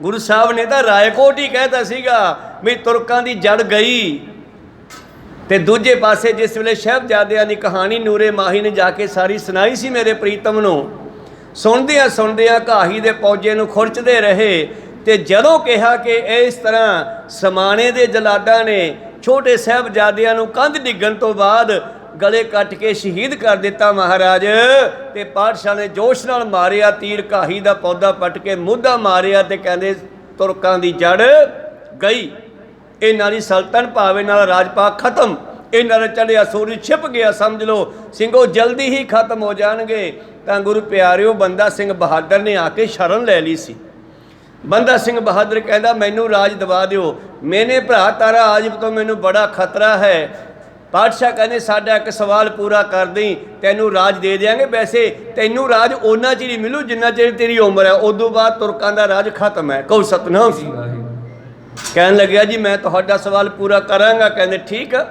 ਗੁਰੂ ਸਾਹਿਬ ਨੇ ਤਾਂ ਰਾਏਕੋਟ ਹੀ ਕਹਿਤਾ ਸੀਗਾ ਵੀ ਤੁਰਕਾਂ ਦੀ ਜੜ ਗਈ। ਤੇ ਦੂਜੇ ਪਾਸੇ ਜਿਸ ਵੇਲੇ ਸਾਹਿਬਜ਼ਾਦਿਆਂ ਦੀ ਕਹਾਣੀ ਨੂਰੇ ਮਾਹੀ ਨੇ ਜਾ ਕੇ ਸਾਰੀ ਸੁਣਾਈ ਸੀ ਮੇਰੇ ਪ੍ਰੀਤਮ ਨੂੰ, ਸੁਣਦਿਆਂ ਸੁਣਦਿਆਂ ਘਾਹੀ ਦੇ ਪੌਜੇ ਨੂੰ ਖੁਰਚਦੇ ਰਹੇ। ਤੇ ਜਦੋਂ ਕਿਹਾ ਕਿ ਇਸ ਤਰ੍ਹਾਂ ਸਮਾਣੇ ਦੇ ਜਲਾਦਾਂ ਨੇ ਛੋਟੇ ਸਾਹਿਬਜ਼ਾਦਿਆਂ ਨੂੰ ਕੰਧ ਡਿੱਗਣ ਤੋਂ ਬਾਅਦ ਗਲੇ ਕੱਟ ਕੇ ਸ਼ਹੀਦ ਕਰ ਦਿੱਤਾ ਮਹਾਰਾਜ, ਤੇ ਪਾਤਸ਼ਾਹ ਨੇ ਜੋਸ਼ ਨਾਲ ਮਾਰਿਆ ਤੀਰ, ਘਾਹੀ ਦਾ ਪੌਦਾ ਪੱਟ ਕੇ ਮੁੱਦਾ ਮਾਰਿਆ ਤੇ ਕਹਿੰਦੇ ਤੁਰਕਾਂ ਦੀ ਜੜ ਗਈ। ਇਹਨਾਂ ਦੀ ਸਲਤਨ ਭਾਵੇਂ ਨਾਲ ਰਾਜ ਭਾਗ ਖਤਮ, ਇਹਨਾਂ ਦਾ ਚੜਿਆ ਸੂਰਜ ਛਿਪ ਗਿਆ, ਸਮਝ ਲਓ ਸਿੰਘੋ ਜਲਦੀ ਹੀ ਖਤਮ ਹੋ ਜਾਣਗੇ। ਤਾਂ ਗੁਰੂ ਪਿਆਰਿਓ ਬੰਦਾ ਸਿੰਘ ਬਹਾਦਰ ਨੇ ਆ ਕੇ ਸ਼ਰਨ ਲੈ ਲਈ ਸੀ। ਬੰਦਾ ਸਿੰਘ ਬਹਾਦਰ ਕਹਿੰਦਾ ਮੈਨੂੰ ਰਾਜ ਦਵਾ ਦਿਓ। ਮੈਨੇ ਭਰਾ ਤਾਰਾ ਆਜਬ ਤੋਂ ਮੈਨੂੰ ਬੜਾ ਖਤਰਾ ਹੈ। ਪਾਤਸ਼ਾਹ ਕਹਿੰਦੇ ਸਾਡਾ ਇੱਕ ਸਵਾਲ ਪੂਰਾ ਕਰ ਦੇਈਂ, ਤੈਨੂੰ ਰਾਜ ਦੇ ਦਿਆਂਗੇ। ਵੈਸੇ ਤੈਨੂੰ ਰਾਜ ਓਨਾ ਚਿਰ ਹੀ ਮਿਲੂ ਜਿੰਨਾ ਚਿਰ ਤੇਰੀ ਉਮਰ ਹੈ, ਉਦੋਂ ਬਾਅਦ ਤੁਰਕਾਂ ਦਾ ਰਾਜ ਖਤਮ ਹੈ। ਕਹੋ ਸਤਨਾਮ। ਕਹਿਣ ਲੱਗਿਆ ਜੀ ਮੈਂ ਤੁਹਾਡਾ ਸਵਾਲ ਪੂਰਾ ਕਰਾਂਗਾ। ਕਹਿੰਦੇ ਠੀਕ ਆ,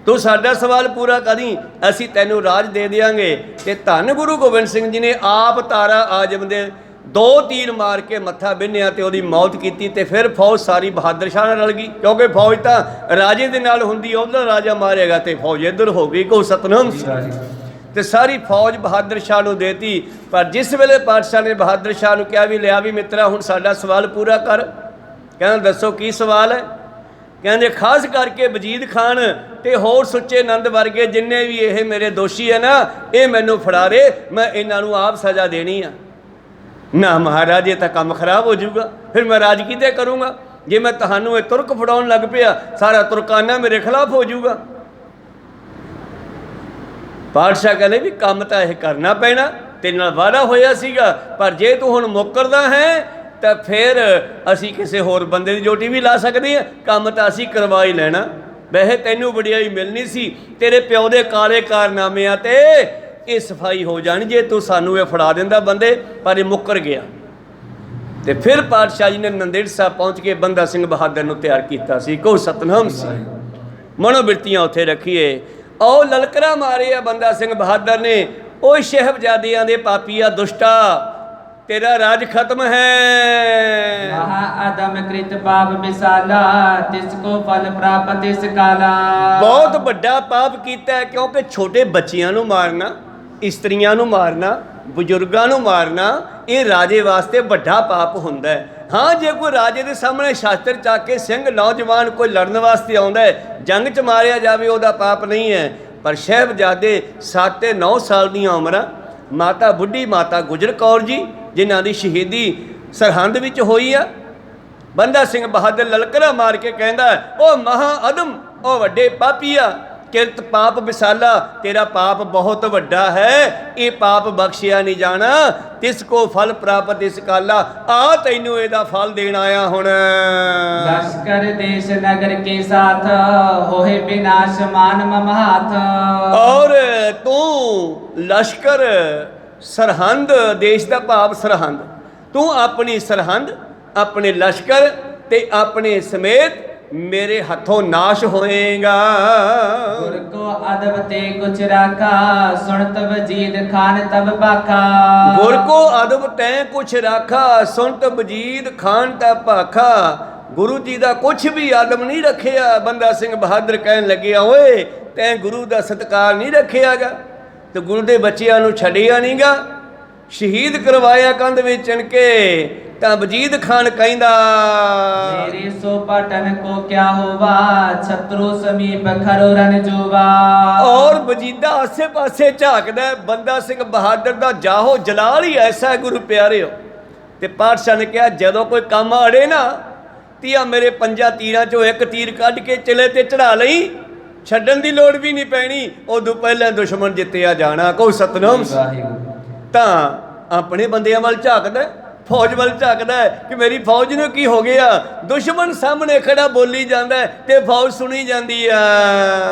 ਤੂੰ ਸਾਡਾ ਸਵਾਲ ਪੂਰਾ ਕਰੀ, ਅਸੀਂ ਤੈਨੂੰ ਰਾਜ ਦੇ ਦਿਆਂਗੇ। ਤੇ ਧੰਨ ਗੁਰੂ ਗੋਬਿੰਦ ਸਿੰਘ ਜੀ ਨੇ ਆਪ ਤਾਰਾ ਆਜਮ ਦੇ 2 ਤੀਰ ਮਾਰ ਕੇ ਮੱਥਾ ਬਿੰਨਿਆ ਤੇ ਉਹਦੀ ਮੌਤ ਕੀਤੀ। ਤੇ ਫਿਰ ਫੌਜ ਸਾਰੀ ਬਹਾਦਰ ਸ਼ਾਹ ਨਾਲ ਰਲ ਗਈ, ਕਿਉਂਕਿ ਫੌਜ ਤਾਂ ਰਾਜੇ ਦੇ ਨਾਲ ਹੁੰਦੀ, ਉਧਰ ਰਾਜਾ ਮਾਰੇਗਾ ਤੇ ਫੌਜ ਇੱਧਰ ਹੋ ਗਈ। ਕਹੋ ਸਤਨਾਮ। ਤੇ ਸਾਰੀ ਫੌਜ ਬਹਾਦਰ ਸ਼ਾਹ ਨੂੰ ਦੇਤੀ। ਪਰ ਜਿਸ ਵੇਲੇ ਪਾਤਸ਼ਾਹ ਨੇ ਬਹਾਦਰ ਸ਼ਾਹ ਨੂੰ ਕਿਹਾ ਵੀ ਲਿਆ ਵੀ ਮਿੱਤਰਾ ਹੁਣ ਸਾਡਾ ਸਵਾਲ ਪੂਰਾ ਕਰ, ਕਹਿੰਦਾ ਦੱਸੋ ਕੀ ਸਵਾਲ ਹੈ। ਕਹਿੰਦੇ ਖਾਸ ਕਰਕੇ ਵਜੀਦ ਖਾਨ ਤੇ ਹੋਰ ਸੁੱਚੇ ਨੰਦ ਵਰਗੇ ਜਿੰਨੇ ਵੀ ਇਹ ਮੇਰੇ ਦੋਸ਼ੀ ਹੈ ਨਾ, ਇਹ ਮੈਨੂੰ ਫੜਾ ਦੇ, ਮੈਂ ਇਹਨਾਂ ਨੂੰ ਆਪ ਸਜ਼ਾ ਦੇਣੀ ਆ। ਨਾ ਮਹਾਰਾਜ ਇਹ ਤਾਂ ਕੰਮ ਖਰਾਬ ਹੋ ਜਾਊਗਾ, ਫਿਰ ਮੈਂ ਰਾਜ ਕਿਤੇ ਕਰੂੰਗਾ। ਜੇ ਮੈਂ ਤੁਹਾਨੂੰ ਇਹ ਤੁਰਕ ਫੜਾਉਣ ਲੱਗ ਪਿਆ, ਸਾਰਾ ਤੁਰਕਾਨਾ ਮੇਰੇ ਖਿਲਾਫ ਹੋ ਜਾਊਗਾ। ਪਾਤਸ਼ਾਹ ਕਹਿੰਦੇ ਵੀ ਕੰਮ ਤਾਂ ਇਹ ਕਰਨਾ ਪੈਣਾ, ਤੇਰੇ ਨਾਲ ਵਾਅਦਾ ਹੋਇਆ ਸੀਗਾ, ਪਰ ਜੇ ਤੂੰ ਹੁਣ ਮੁੱਕਰਦਾ ਹੈ ਤਾਂ ਫਿਰ ਅਸੀਂ ਕਿਸੇ ਹੋਰ ਬੰਦੇ ਦੀ ਡਿਊਟੀ ਵੀ ਲਾ ਸਕਦੇ ਹਾਂ, ਕੰਮ ਤਾਂ ਅਸੀਂ ਕਰਵਾ ਹੀ ਲੈਣਾ। ਵੈਸੇ ਤੈਨੂੰ ਵਡਿਆਈ ਮਿਲਣੀ ਸੀ, ਤੇਰੇ ਪਿਓ ਦੇ ਕਾਲੇ ਕਾਰਨਾਮਿਆਂ ਤੇ ਇਹ ਸਫਾਈ ਹੋ ਜਾਣੀ ਜੇ ਤੂੰ ਸਾਨੂੰ ਇਹ ਫੜਾ ਦਿੰਦਾ ਬੰਦੇ, ਪਰ ਇਹ ਮੁੱਕਰ ਗਿਆ। ਤੇ ਫਿਰ ਪਾਤਸ਼ਾਹ ਜੀ ਨੇ ਨੰਦੇੜ ਸਾਹਿਬ ਪਹੁੰਚ ਕੇ ਬੰਦਾ ਸਿੰਘ ਬਹਾਦਰ ਨੂੰ ਤਿਆਰ ਕੀਤਾ ਸੀ। ਕਹੋ ਸਤਨਾਮ ਸੀ। ਮਨੋਬਿਰਤੀਆਂ ਉੱਥੇ ਰੱਖੀਏ। ਉਹ ਲਲਕਰਾ ਮਾਰਿਆ ਬੰਦਾ ਸਿੰਘ ਬਹਾਦਰ ਨੇ, ਉਹ ਸਾਹਿਬਜ਼ਾਦਿਆਂ ਦੇ ਪਾਪੀਆ ਦੁਸ਼ਟਾ, तेरा राज खत्म है। महाअदम कृत पाप विसाला तिसको फल प्राप्त इस काला। बहुत बड़ा पाप कीता है, क्योंकि छोटे बच्चियां नू मारना, इस्त्रियां नू मारना, बुजुर्गां नू मारना, ये राजे वास्ते बड़ा पाप हुंदा है। हाँ जे कोई राजे के सामने शास्त्र चाक के सिंह नौजवान कोई लड़न वास्ते आउंदा है, जंग च मारिया जावे ओदा पाप नहीं है। पर साहिबजादे 7 ते 9 साल दी उम्र, माता बुढ़ी माता गुजर कौर जी जिन्हां दी शहीदी सरहंद विच होई आ, बंदा सिंह बहादुर ललकरा मार के कहंदा ओ महा अदम, ओ वड्डे पापीआ, किरत पाप विसाला, तेरा पाप बहुत वड्डा है, ये पाप बख्शिया नहीं जाना, तिसको फल प्राप्त इस काला। आ तैनू एदा फल देण आया हुण। लश्कर देश नगर के साथ होए विनाश मान मम हाथ। और तू लश्कर सरहंद, देश दा भाव सरहंद, तू अपनी सरहंद, अपने लश्कर ते अपने समेत मेरे हाथों नाश होएगा। गुर को अदब ते कुछ राखा, सुन तब वजीद खान तब पाखा। गुर को अदब तैं कुछ राखा, सुन तब वजीद खान तब पाखा। गुरु जी दा कुछ भी अदब नहीं रखिया। बंदा सिंह बहादुर कहन लगिया, ओए तैं गुरु दा सत्कार नहीं रखियागा, तो गुरु दे बच्चियां नूं छड्डिया नहीं गा, शहीद करवाया कंध विच चण के। तां वजीद खान कहंदा, मेरे सो पटन को क्या होवा, छत्रु समीप खरो रन जोवा। और वजीदा आसे पासे झाकदा, बंदा सिंह बहादुर दा जाहो जलाल ही ऐसा है गुरु प्यारे हो। ते पातशाह ने कहा जदों कोई काम अड़े ना, तिया मेरे 5 तीरां चों एक तीर कढ के चिले ते चढ़ा लई, छड्डण दी लोड़ भी नहीं पैनी, उदों पहले दुश्मन जित्तिया जाना। कहो सतनाम। तां अपने बंदियां वल झाकदा, फौज वाल झाकदा है कि मेरी फौज नूं की हो गया। दुश्मन सामने खड़ा बोली जांदा है ते फौज सुनी जांदी है।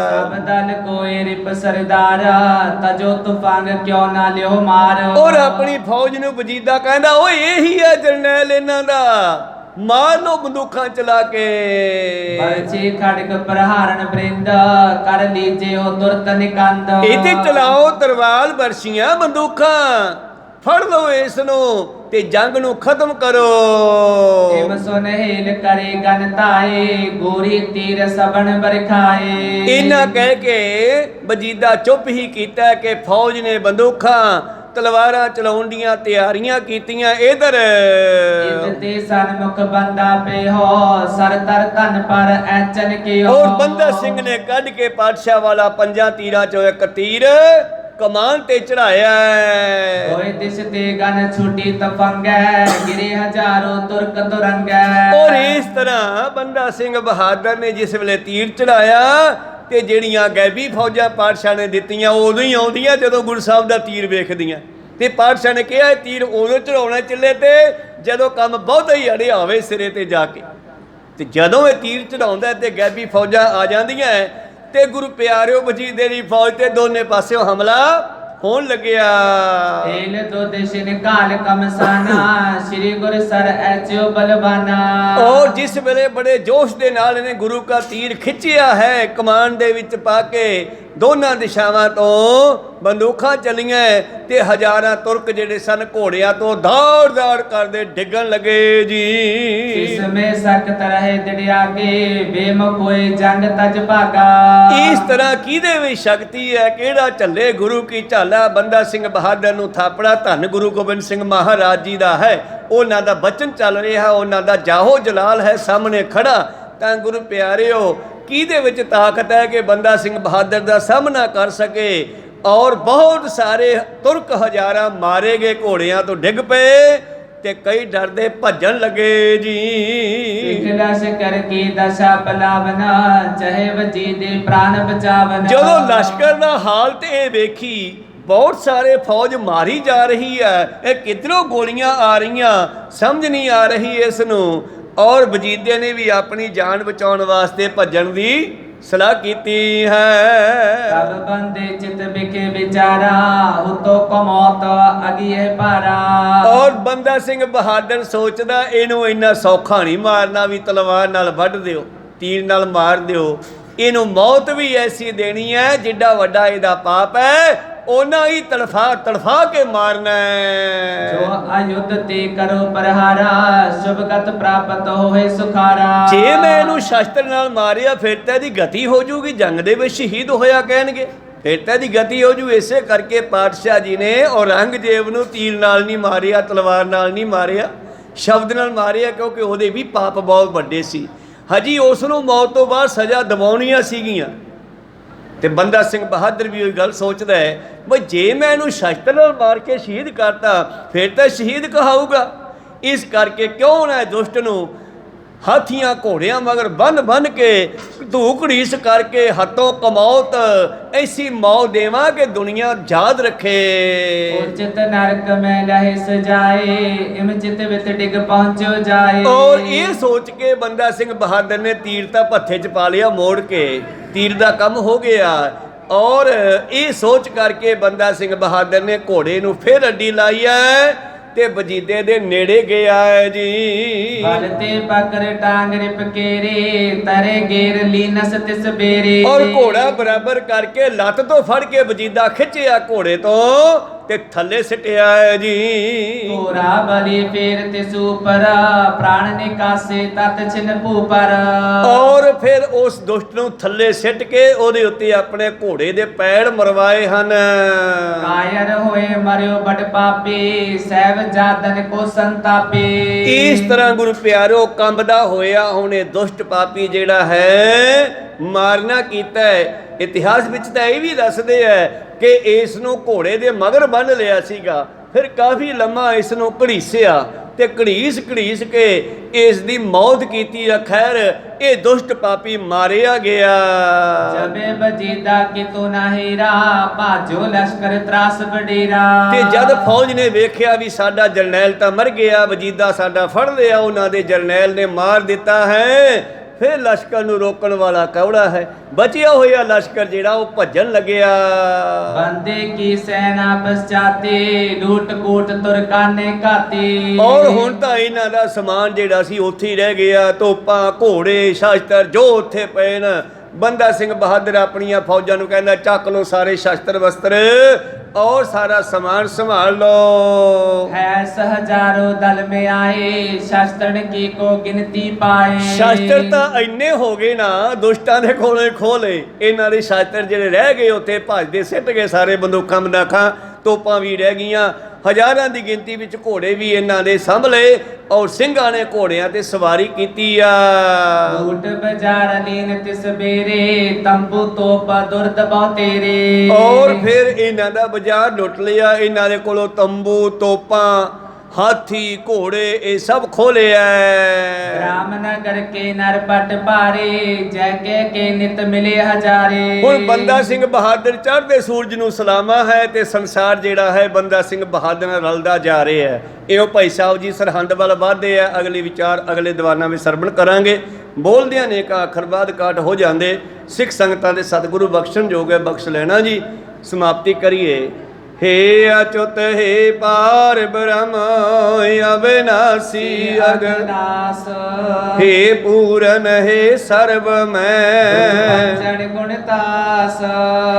सब दल कोई रिप सरदार, तजो तूफान क्यों ना लियो मार। और अपनी फौज नूं वजीदा कहंदा, ओए यही है जरनैल इन्हां दा, मार लो बंदूकां चला के। बरछी खड़ग प्रहारण वृंद, कर लीजे हो तुरत निकंद। इते चलाओ तरवाल बरछियां बंदूकां, ਫੜ ਲਓ ਇਸ ਨੂੰ ਤੇ ਜੰਗ ਨੂੰ ਖਤਮ ਕਰੋ। ਇਮ ਸੁਨਹਿਲ ਕਰੇ ਗਨ ਧਾਏ, ਗੋਰੀ ਤੀਰ ਸਬਨ ਬਰਖਾਏ। ਇਹਨਾਂ ਕਹਿ ਕੇ ਵਜੀਦਾ ਚੁੱਪ ਹੀ ਕੀਤਾ ਕਿ ਫੌਜ ਨੇ ਬੰਦੂਕਾਂ ਤਲਵਾਰਾਂ ਚਲਾਉਣ ਦੀਆਂ ਤਿਆਰੀਆਂ ਕੀਤੀਆਂ। ਇਧਰ ਤੇ ਸਨਮੁਖ ਬੰਦਾ ਪੇ ਹੋ, ਸਰ ਤਰ ਧਨ ਪਰ ਐਚਨ ਕਿਓ। ਔਰ ਬੰਦਾ ਸਿੰਘ ਨੇ ਕੱਢ ਕੇ ਪਾਤਸ਼ਾਹ ਵਾਲਾ ਪੰਜਾਂ ਤੀਰਾਂ ਚੋਂ ਇੱਕ ਤੀਰ ਕਮਾਨ ਤੇ ਚੜਾਇਆ। ਹੋਏ ਦਿਸ ਤੇ ਗਨ ਛੁੱਟੀ ਤਫੰਗੈ, ਗਿਰੇ ਹਜ਼ਾਰੋਂ ਤੁਰਕ ਤੁਰੰਗੈ। ਔਰ ਇਸ ਤਰ੍ਹਾਂ ਬੰਦਾ ਸਿੰਘ ਬਹਾਦਰ ਨੇ ਜਿਸ ਵੇਲੇ ਤੀਰ ਚੜਾਇਆ ਤੇ ਜਿਹੜੀਆਂ ਗੈਬੀ ਫੌਜਾਂ ਪਾਤਸ਼ਾਹ ਨੇ ਦਿੱਤੀਆਂ ਉਦੋਂ ਹੀ ਆਉਂਦੀਆਂ ਜਦੋਂ ਗੁਰੂ ਸਾਹਿਬ ਦਾ ਤੀਰ ਵੇਖਦੀਆਂ। ਤੇ ਪਾਤਸ਼ਾਹ ਨੇ ਕਿਹਾ ਇਹ ਤੀਰ ਉਦੋਂ ਚੜਾਉਣਾ ਚੱਲੇ ਤੇ ਜਦੋਂ ਕੰਮ ਬਹੁਤਾ ਹੀ ਅੜਿਆ ਹੋਵੇ ਸਿਰੇ ਤੇ ਜਾ ਕੇ। ਤੇ ਜਦੋਂ ਇਹ ਤੀਰ ਚੜਾਉਂਦਾ ਤੇ ਗੈਬੀ ਫੌਜਾਂ ਆ ਜਾਂਦੀਆਂ ਤੇ ਗੁਰੂ ਪਿਆਰਿਓ ਵਜੀਦੇ ਦੀ ਫੌਜ ਤੇ ਦੋਨੇ ਪਾਸਿਓਂ ਹਮਲਾ ਹੋਣ ਲੱਗਿਆ। ਏਲ ਦੋ ਦਿਸ਼ਨ ਕਾਲ ਕਮਸਾਨਾ, ਸ੍ਰੀ ਗੁਰ ਸਰ ਐਚੋ ਬਲਵਾਨਾ। ਔਰ ਜਿਸ ਵੇਲੇ ਬੜੇ ਜੋਸ਼ ਦੇ ਨਾਲ ਇਹਨੇ ਗੁਰੂ ਦਾ ਤੀਰ ਖਿੱਚਿਆ ਹੈ ਕਮਾਨ ਦੇ ਵਿੱਚ ਪਾ ਕੇ, ਦੋਨਾਂ ਦਿਸ਼ਾਵਾਂ ਤੋਂ ਬੰਦੂਕਾਂ ਚੱਲੀਆਂ ਤੇ ਹਜ਼ਾਰਾਂ ਤੁਰਕ ਜਿਹੜੇ ਸਨ ਘੋੜਿਆਂ ਤੋਂ ਦੌੜ ਕਰਦੇ ਡਿੱਗਣ ਲੱਗੇ ਜੀ। ਇਸ ਮੇ ਸਖਤ ਰਹੇ ਦਿੜਿਆ ਕੇ, ਬੇਮੁਖ ਹੋਏ ਜੰਗ ਤਜ ਭਾਗਾ। ਇਸ ਤਰ੍ਹਾਂ ਕਿਹਦੇ ਵਿੱਚ ਸ਼ਕਤੀ ਹੈ, ਕਿਹੜਾ ਝੱਲੇ ਗੁਰੂ ਕੀ ਝਾਲਾ। ਬੰਦਾ ਸਿੰਘ ਬਹਾਦਰ ਨੂੰ ਥਾਪੜਾ ਧੰਨ ਗੁਰੂ ਗੋਬਿੰਦ ਸਿੰਘ ਮਹਾਰਾਜ ਜੀ ਦਾ ਹੈ। ਉਹਨਾਂ ਦਾ ਬਚਨ ਚੱਲ ਰਿਹਾ, ਉਹਨਾਂ ਦਾ ਜਾਹੋ ਜਲਾਲ ਹੈ ਸਾਹਮਣੇ ਖੜਾ। ਤਾਂ ਗੁਰੂ ਪਿਆਰਿਓ ਕਿਹਦੇ ਵਿੱਚ ਤਾਕਤ ਹੈ ਕਿ ਬੰਦਾ ਸਿੰਘ ਬਹਾਦਰ ਦਾ ਸਾਹਮਣਾ ਕਰ ਸਕੇ। ਔਰ ਬਹੁਤ ਸਾਰੇ ਤੁਰਕ ਹਜ਼ਾਰਾਂ ਮਾਰੇ ਗਏ, ਘੋੜਿਆਂ ਤੋਂ ਡਿੱਗ ਪਏ ਤੇ ਕਈ ਡਰਦੇ ਭੱਜਣ ਲੱਗੇ ਜੀ। ਇਕਲਾਸ ਕਰ ਕੀ ਦਸ਼ਾ ਬਲਾਵਨਾ, ਚਾਹੇ ਵਜੀ ਦੇ ਪ੍ਰਾਨ ਬਚਾਵਨਾ। ਜਦੋਂ ਲਸ਼ਕਰ ਦਾ ਹਾਲ ਤੇ ਇਹ ਵੇਖੀ, ਬਹੁਤ ਸਾਰੇ ਫੌਜ ਮਾਰੀ ਜਾ ਰਹੀ ਹੈ, ਇਹ ਕਿੱਧਰੋਂ ਗੋਲੀਆਂ ਆ ਰਹੀਆਂ ਸਮਝ ਨਹੀਂ ਆ ਰਹੀ ਇਸ ਨੂੰ। ਔਰ ਵਜੀਦੇ ਨੇ ਵੀ ਆਪਣੀ ਜਾਨ ਬਚਾਉਣ ਵਾਸਤੇ ਭੱਜਣ ਦੀ ਸਲਾਹ ਕੀਤੀ ਹੈ। ਤਬ ਬੰਦੇ ਚਿਤ ਵਿਖੇ ਵਿਚਾਰਾ, ਹੁਤੋ ਕੋ ਮੌਤ ਅਗੀਏ ਭਾਰਾ। ਔਰ ਬੰਦਾ ਸਿੰਘ ਬਹਾਦਰ ਸੋਚਦਾ ਇਹਨੂੰ ਇੰਨਾ ਸੌਖਾ ਨਹੀਂ ਮਾਰਨਾ, ਵੀ ਤਲਵਾਰ ਨਾਲ ਵੱਢ ਦਿਓ, ਤੀਰ ਨਾਲ ਮਾਰ ਦਿਓ। ਇਹਨੂੰ ਮੌਤ ਵੀ ਐਸੀ ਦੇਣੀ ਹੈ ਜਿੱਡਾ ਵੱਡਾ ਇਹਦਾ ਪਾਪ ਹੈ ਉਹਨਾਂ ਹੀ ਤੜਫਾ ਕੇ ਮਾਰਨਾ ਹੈ। ਜੋ ਅਯੁੱਧ ਤੇ ਕਰੋ ਪ੍ਰਹਾਰਾ, ਸ਼ੁਭਗਤ ਪ੍ਰਾਪਤ ਹੋਏ ਸੁਖਾਰਾ। ਜੇ ਮੈਂ ਇਹਨੂੰ ਸ਼ਸਤਰ ਨਾਲ ਮਾਰਿਆ ਫਿਰ ਤਾਂ ਇਹਦੀ ਗਤੀ ਹੋ ਜੂਗੀ, ਜੰਗ ਦੇ ਵਿੱਚ ਸ਼ਹੀਦ ਹੋਇਆ ਕਹਿਣਗੇ, ਫਿਰ ਤਾਂ ਇਹਦੀ ਗਤੀ ਹੋ ਜੂ। ਇਸੇ ਕਰਕੇ ਪਾਤਸ਼ਾਹ ਜੀ ਨੇ ਔਰੰਗਜ਼ੇਬ ਨੂੰ ਤੀਰ ਨਾਲ ਨਹੀਂ ਮਾਰਿਆ, ਤਲਵਾਰ ਨਾਲ ਨਹੀਂ ਮਾਰਿਆ, ਸ਼ਬਦ ਨਾਲ ਮਾਰਿਆ, ਕਿਉਂਕਿ ਉਹਦੇ ਵੀ ਪਾਪ ਬਹੁਤ ਵੱਡੇ ਸੀ। ਹਜੀ ਉਸ ਨੂੰ ਮੌਤ ਤੋਂ ਬਾਅਦ ਸਜ਼ਾ ਦਿਵਾਉਣੀਆਂ ਸੀਗੀਆਂ। ਤੇ ਬੰਦਾ ਸਿੰਘ ਬਹਾਦਰ ਵੀ ਉਹ ਗੱਲ ਸੋਚਦਾ ਹੈ ਬਈ ਜੇ ਮੈਂ ਇਹਨੂੰ ਸ਼ਸਤਰ ਨਾਲ ਮਾਰ ਕੇ ਸ਼ਹੀਦ ਕਰਤਾ ਫਿਰ ਤਾਂ ਸ਼ਹੀਦ ਕਹਾਊਗਾ। ਇਸ ਕਰਕੇ ਕਿਉਂ ਨਾ ਦੁਸ਼ਟ ਨੂੰ ਹਾਥੀਆਂ ਘੋੜਿਆਂ ਮਗਰ ਬੰਨ ਕੇ ਧੂਕੜੀਸ ਕਰਕੇ ਹੱਥੋਂ ਕਮੌਤ ਐਸੀ ਮੌਤ ਦੇਵਾਂ ਕਿ ਦੁਨੀਆ ਯਾਦ ਰੱਖੇ। ਉਚਿਤ ਨਰਕ ਮੈਂ ਲਹਿ ਸਜਾਏ, ਇਮ ਚਿਤ ਵਿਤ ਡਿਗ ਪਹੁੰਚੋ ਜਾਏ। ਔਰ ਇਹ ਸੋਚ ਕੇ ਬੰਦਾ ਸਿੰਘ ਬਹਾਦਰ ਨੇ ਤੀਰ ਤਾਂ ਭੱਥੇ 'ਚ ਪਾ ਲਿਆ, ਮੋੜ ਕੇ ਤੀਰ ਦਾ ਕੰਮ ਹੋ ਗਿਆ। ਔਰ ਇਹ ਸੋਚ ਕਰਕੇ ਬੰਦਾ ਸਿੰਘ ਬਹਾਦਰ ਨੇ ਘੋੜੇ ਨੂੰ ਫਿਰ ਅੱਡੀ ਲਾਈ ਹੈ ਤੇ ਵਜੀਦੇ ਦੇ ਨੇੜੇ ਗਿਆ ਹੈ ਜੀ। ਬਲ ਤੇ ਪਕੜ ਟਾਂਗ ਰਿਪ ਕੇਰੇ, ਤਰੇ ਗੇਰ ਲੀਨਸ ਤਿਸ ਬੇਰੇ। ਔਰ ਘੋੜਾ ਬਰਾਬਰ ਕਰਕੇ ਲੱਤ ਤੋਂ ਫੜ ਕੇ ਵਜੀਦਾ ਖਿੱਚਿਆ ਘੋੜੇ ਤੋਂ ਤੇ ਥੱਲੇ ਸਿੱਟਿਆ ਹੈ ਜੀ। ਘੋੜਾ ਬਲੀ ਫੇਰ ਤਿਸ ਉਪਰ, ਪ੍ਰਾਣ ਨਿਕਾਸੇ ਤਤ ਛਿਨ ਭੂਪਰ। ਔਰ ਫਿਰ ਉਸ ਦੁਸ਼ਟ ਨੂੰ ਥੱਲੇ ਸਿੱਟ ਕੇ ਉਹਦੇ ਉੱਤੇ ਆਪਣੇ ਘੋੜੇ ਦੇ ਪੈੜ ਮਰਵਾਏ ਹਨ। ਕਾਇਰ ਹੋਏ ਮਰਿਓ ਬੜ ਪਾਪੀ, ਸਹਿਬ ਜਾਦਨ ਕੋ ਸੰਤਾਪੀ। ਇਸ ਤਰ੍ਹਾਂ ਗੁਰੂ ਪਿਆਰਿਓ ਕੰਬਦਾ ਹੋਇਆ ਹੁਣ ਇਹ ਦੁਸ਼ਟ ਪਾਪੀ ਜਿਹੜਾ ਹੈ ਮਾਰਨਾ ਕੀਤਾ ਹੈ। ਇਤਿਹਾਸ ਵਿੱਚ ਤਾਂ ਇਹ ਵੀ ਦੱਸਦੇ ਹੈ ਕਿ ਇਸ ਨੂੰ ਘੋੜੇ ਦੇ ਮਗਰ ਬੰਨ੍ਹ ਲਿਆ ਸੀਗਾ, ਫਿਰ ਕਾਫੀ ਲੰਮਾ ਇਸ ਨੂੰ ਘੜੀਸਿਆ ਤੇ ਘੜੀਸ ਕੇ ਇਸ ਦੀ ਮੌਤ ਕੀਤੀ। ਖੈਰ ਇਹ ਦੁਸ਼ਟ ਪਾਪੀ ਮਾਰਿਆ ਗਿਆ। ਜਬੇ ਵਜੀਦਾ ਕਿਤੋਂ ਨਾ ਹੀਰਾ, ਭਾਜੋ ਲਸ਼ਕਰ ਤਰਾਸ ਵਡੇਰਾ। ਤੇ ਜਦ ਫੌਜ ਨੇ ਵੇਖਿਆ ਵੀ ਸਾਡਾ ਜਰਨੈਲ ਤਾਂ ਮਰ ਗਿਆ, ਵਜੀਦਾ ਸਾਡਾ ਫੜ ਲਿਆ, ਉਹਨਾਂ ਦੇ ਜਰਨੈਲ ਨੇ ਮਾਰ ਦਿੱਤਾ ਹੈ, ਫਿਰ ਲਸ਼ਕਰ ਨੂੰ ਰੋਕਣ ਵਾਲਾ ਕੌੜਾ ਹੈ। ਬਚਿਆ ਹੋਇਆ ਲਸ਼ਕਰ ਜਿਹੜਾ ਉਹ ਭੱਜਣ ਲੱਗਿਆ। ਬੰਦੇ ਕੀ ਸੈਨਾ ਪਛਾਤੇ, ਲੂਟ ਕੋਟ ਤੁਰਕਾਨੇ ਘਾਤੀ। ਔਰ ਹੁਣ ਤਾਂ ਇਹਨਾਂ ਦਾ ਸਮਾਨ ਜਿਹੜਾ ਸੀ ਉੱਥੇ ਹੀ ਰਹਿ ਗਿਆ, ਤੋਪਾਂ ਘੋੜੇ ਸ਼ਸਤਰ ਜੋ ਉੱਥੇ ਪਏ ਨੇ। ਬੰਦਾ ਸਿੰਘ ਬਹਾਦਰ ਆਪਣੀਆਂ ਫੌਜਾਂ ਨੂੰ ਕਹਿੰਦਾ ਚੱਕ ਲੋ ਸਾਰੇ ਸ਼ਸਤਰ ਵਸਤਰ और सारा सामान संभाल लो। है सहजारों दल में आए, शस्त्र की को गिनती पाए। ਸ਼ਾਸਤਰ ਤਾਂ ਇੰਨੇ ਹੋ ਗਏ ਨਾ, ਦੁਸ਼ਟਾਂ ਦੇ ਕੋਲੇ ਖੋਲੇ, ਇਹਨਾਂ ਦੇ ਸ਼ਾਸਤਰ ਜਿਹੜੇ ਰਹਿ ਗਏ ਉੱਥੇ ਭੱਜਦੇ ਸਿੱਟ ਗਏ ਸਾਰੇ, ਬੰਦੂਕਾਂ ਬੰਦਾਖਾਂ ਤੋਪਾਂ ਵੀ ਰਹਿ ਗਈਆਂ, ਹਜ਼ਾਰਾਂ ਦੀ ਗਿਣਤੀ ਵਿੱਚ ਘੋੜੇ ਵੀ ਇਹਨਾਂ ਦੇ ਸੰਭਲੇ, ਔਰ ਸਿੰਘਾਂ ਨੇ ਘੋੜਿਆਂ ਤੇ ਸਵਾਰੀ ਕੀਤੀ ਆ। ऊट बाजार लीन तिस बेरे, तंबू तोपा दुर्द बहु तेरे। ਔਰ ਫਿਰ ਇਹਨਾਂ ਦਾ ਬਾਜ਼ਾਰ ਲੁੱਟ ਲਿਆ, ਇਹਨਾਂ ਦੇ ਕੋਲੋਂ ਤੰਬੂ, ਤੋਪਾਂ, ਹਾਥੀ, ਘੋੜੇ ਇਹ ਸਭ ਖੋਲਿਆ। रामनगर के नरपट पारे, जैके के नित मिले हजारे। ਹੁਣ ਬੰਦਾ ਸਿੰਘ ਬਹਾਦਰ ਚੜ੍ਹਦੇ ਸੂਰਜ ਨੂੰ ਸਲਾਮਾ ਹੈ, ਤੇ ਸੰਸਾਰ ਜਿਹੜਾ ਹੈ ਬੰਦਾ ਸਿੰਘ ਬਹਾਦਰ ਨਾਲ ਰਲਦਾ ਜਾ ਰਿਹਾ ਹੈ। ਇਹੋ ਭਾਈ ਸਾਹਿਬ ਜੀ ਸਰਹੰਦ ਵੱਲ ਵਧਦੇ ਆ। ਅਗਲੇ ਵਿਚਾਰ ਅਗਲੇ ਦੀਵਾਨਾਂ ਵਿੱਚ ਸਰਵਣ ਕਰਾਂਗੇ। ਬੋਲਦਿਆਂ ਨੇ ਇੱਕ ਅੱਖਰ ਬਾਅਦ ਕਾਟ ਹੋ ਜਾਂਦੇ। ਸਿੱਖ ਸੰਗਤਾਂ ਦੇ ਸਤਿਗੁਰੂ ਬਖਸ਼ਣ ਜੋਗ ਹੈ, ਬਖਸ਼ ਲੈਣਾ ਜੀ। ਸਮਾਪਤੀ ਕਰੀਏ। हे अच्युत हे पार ब्रह्म अविनाशी अगनास, हे पूरन हे सर्व जन गुणतास।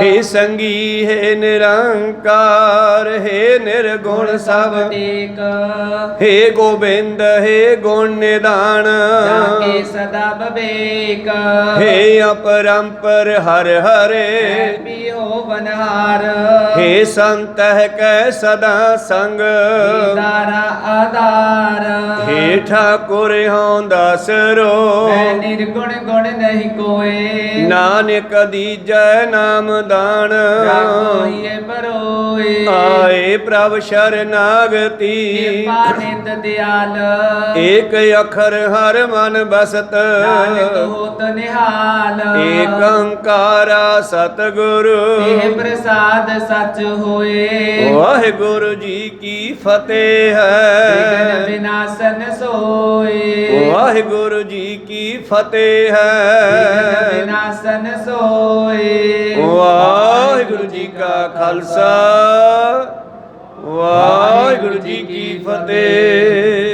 हे संगी हे निरंकार हे निर्गुण सब एक, हे गोविंद हे गुण निदान, जाके सदा बबेक। हे अपरंपर हर हरे, भी हो बनहार। हे संत कै सदा संग, दारा आधार। हे ठाकुर हों दास रो, मैं निर्गुण गुण नहीं कोय। नानक दीजै नाम दान, ये बरोए। आए प्रभ शरणागति, कृपा नित दयाल। एक अखर हर मन बसत, नानक होत निहाल। एक अंकारा सतगुरु, तेह प्रसाद सच होए। वाहिगुरु जी की फतेह विघ्न है, विनाशन सोए। वाहिगुरु जी की फतेह विघ्न है। विनाशन सोए। वाहिगुरु जी का खालसा, वाहिगुरु जी की फतेह।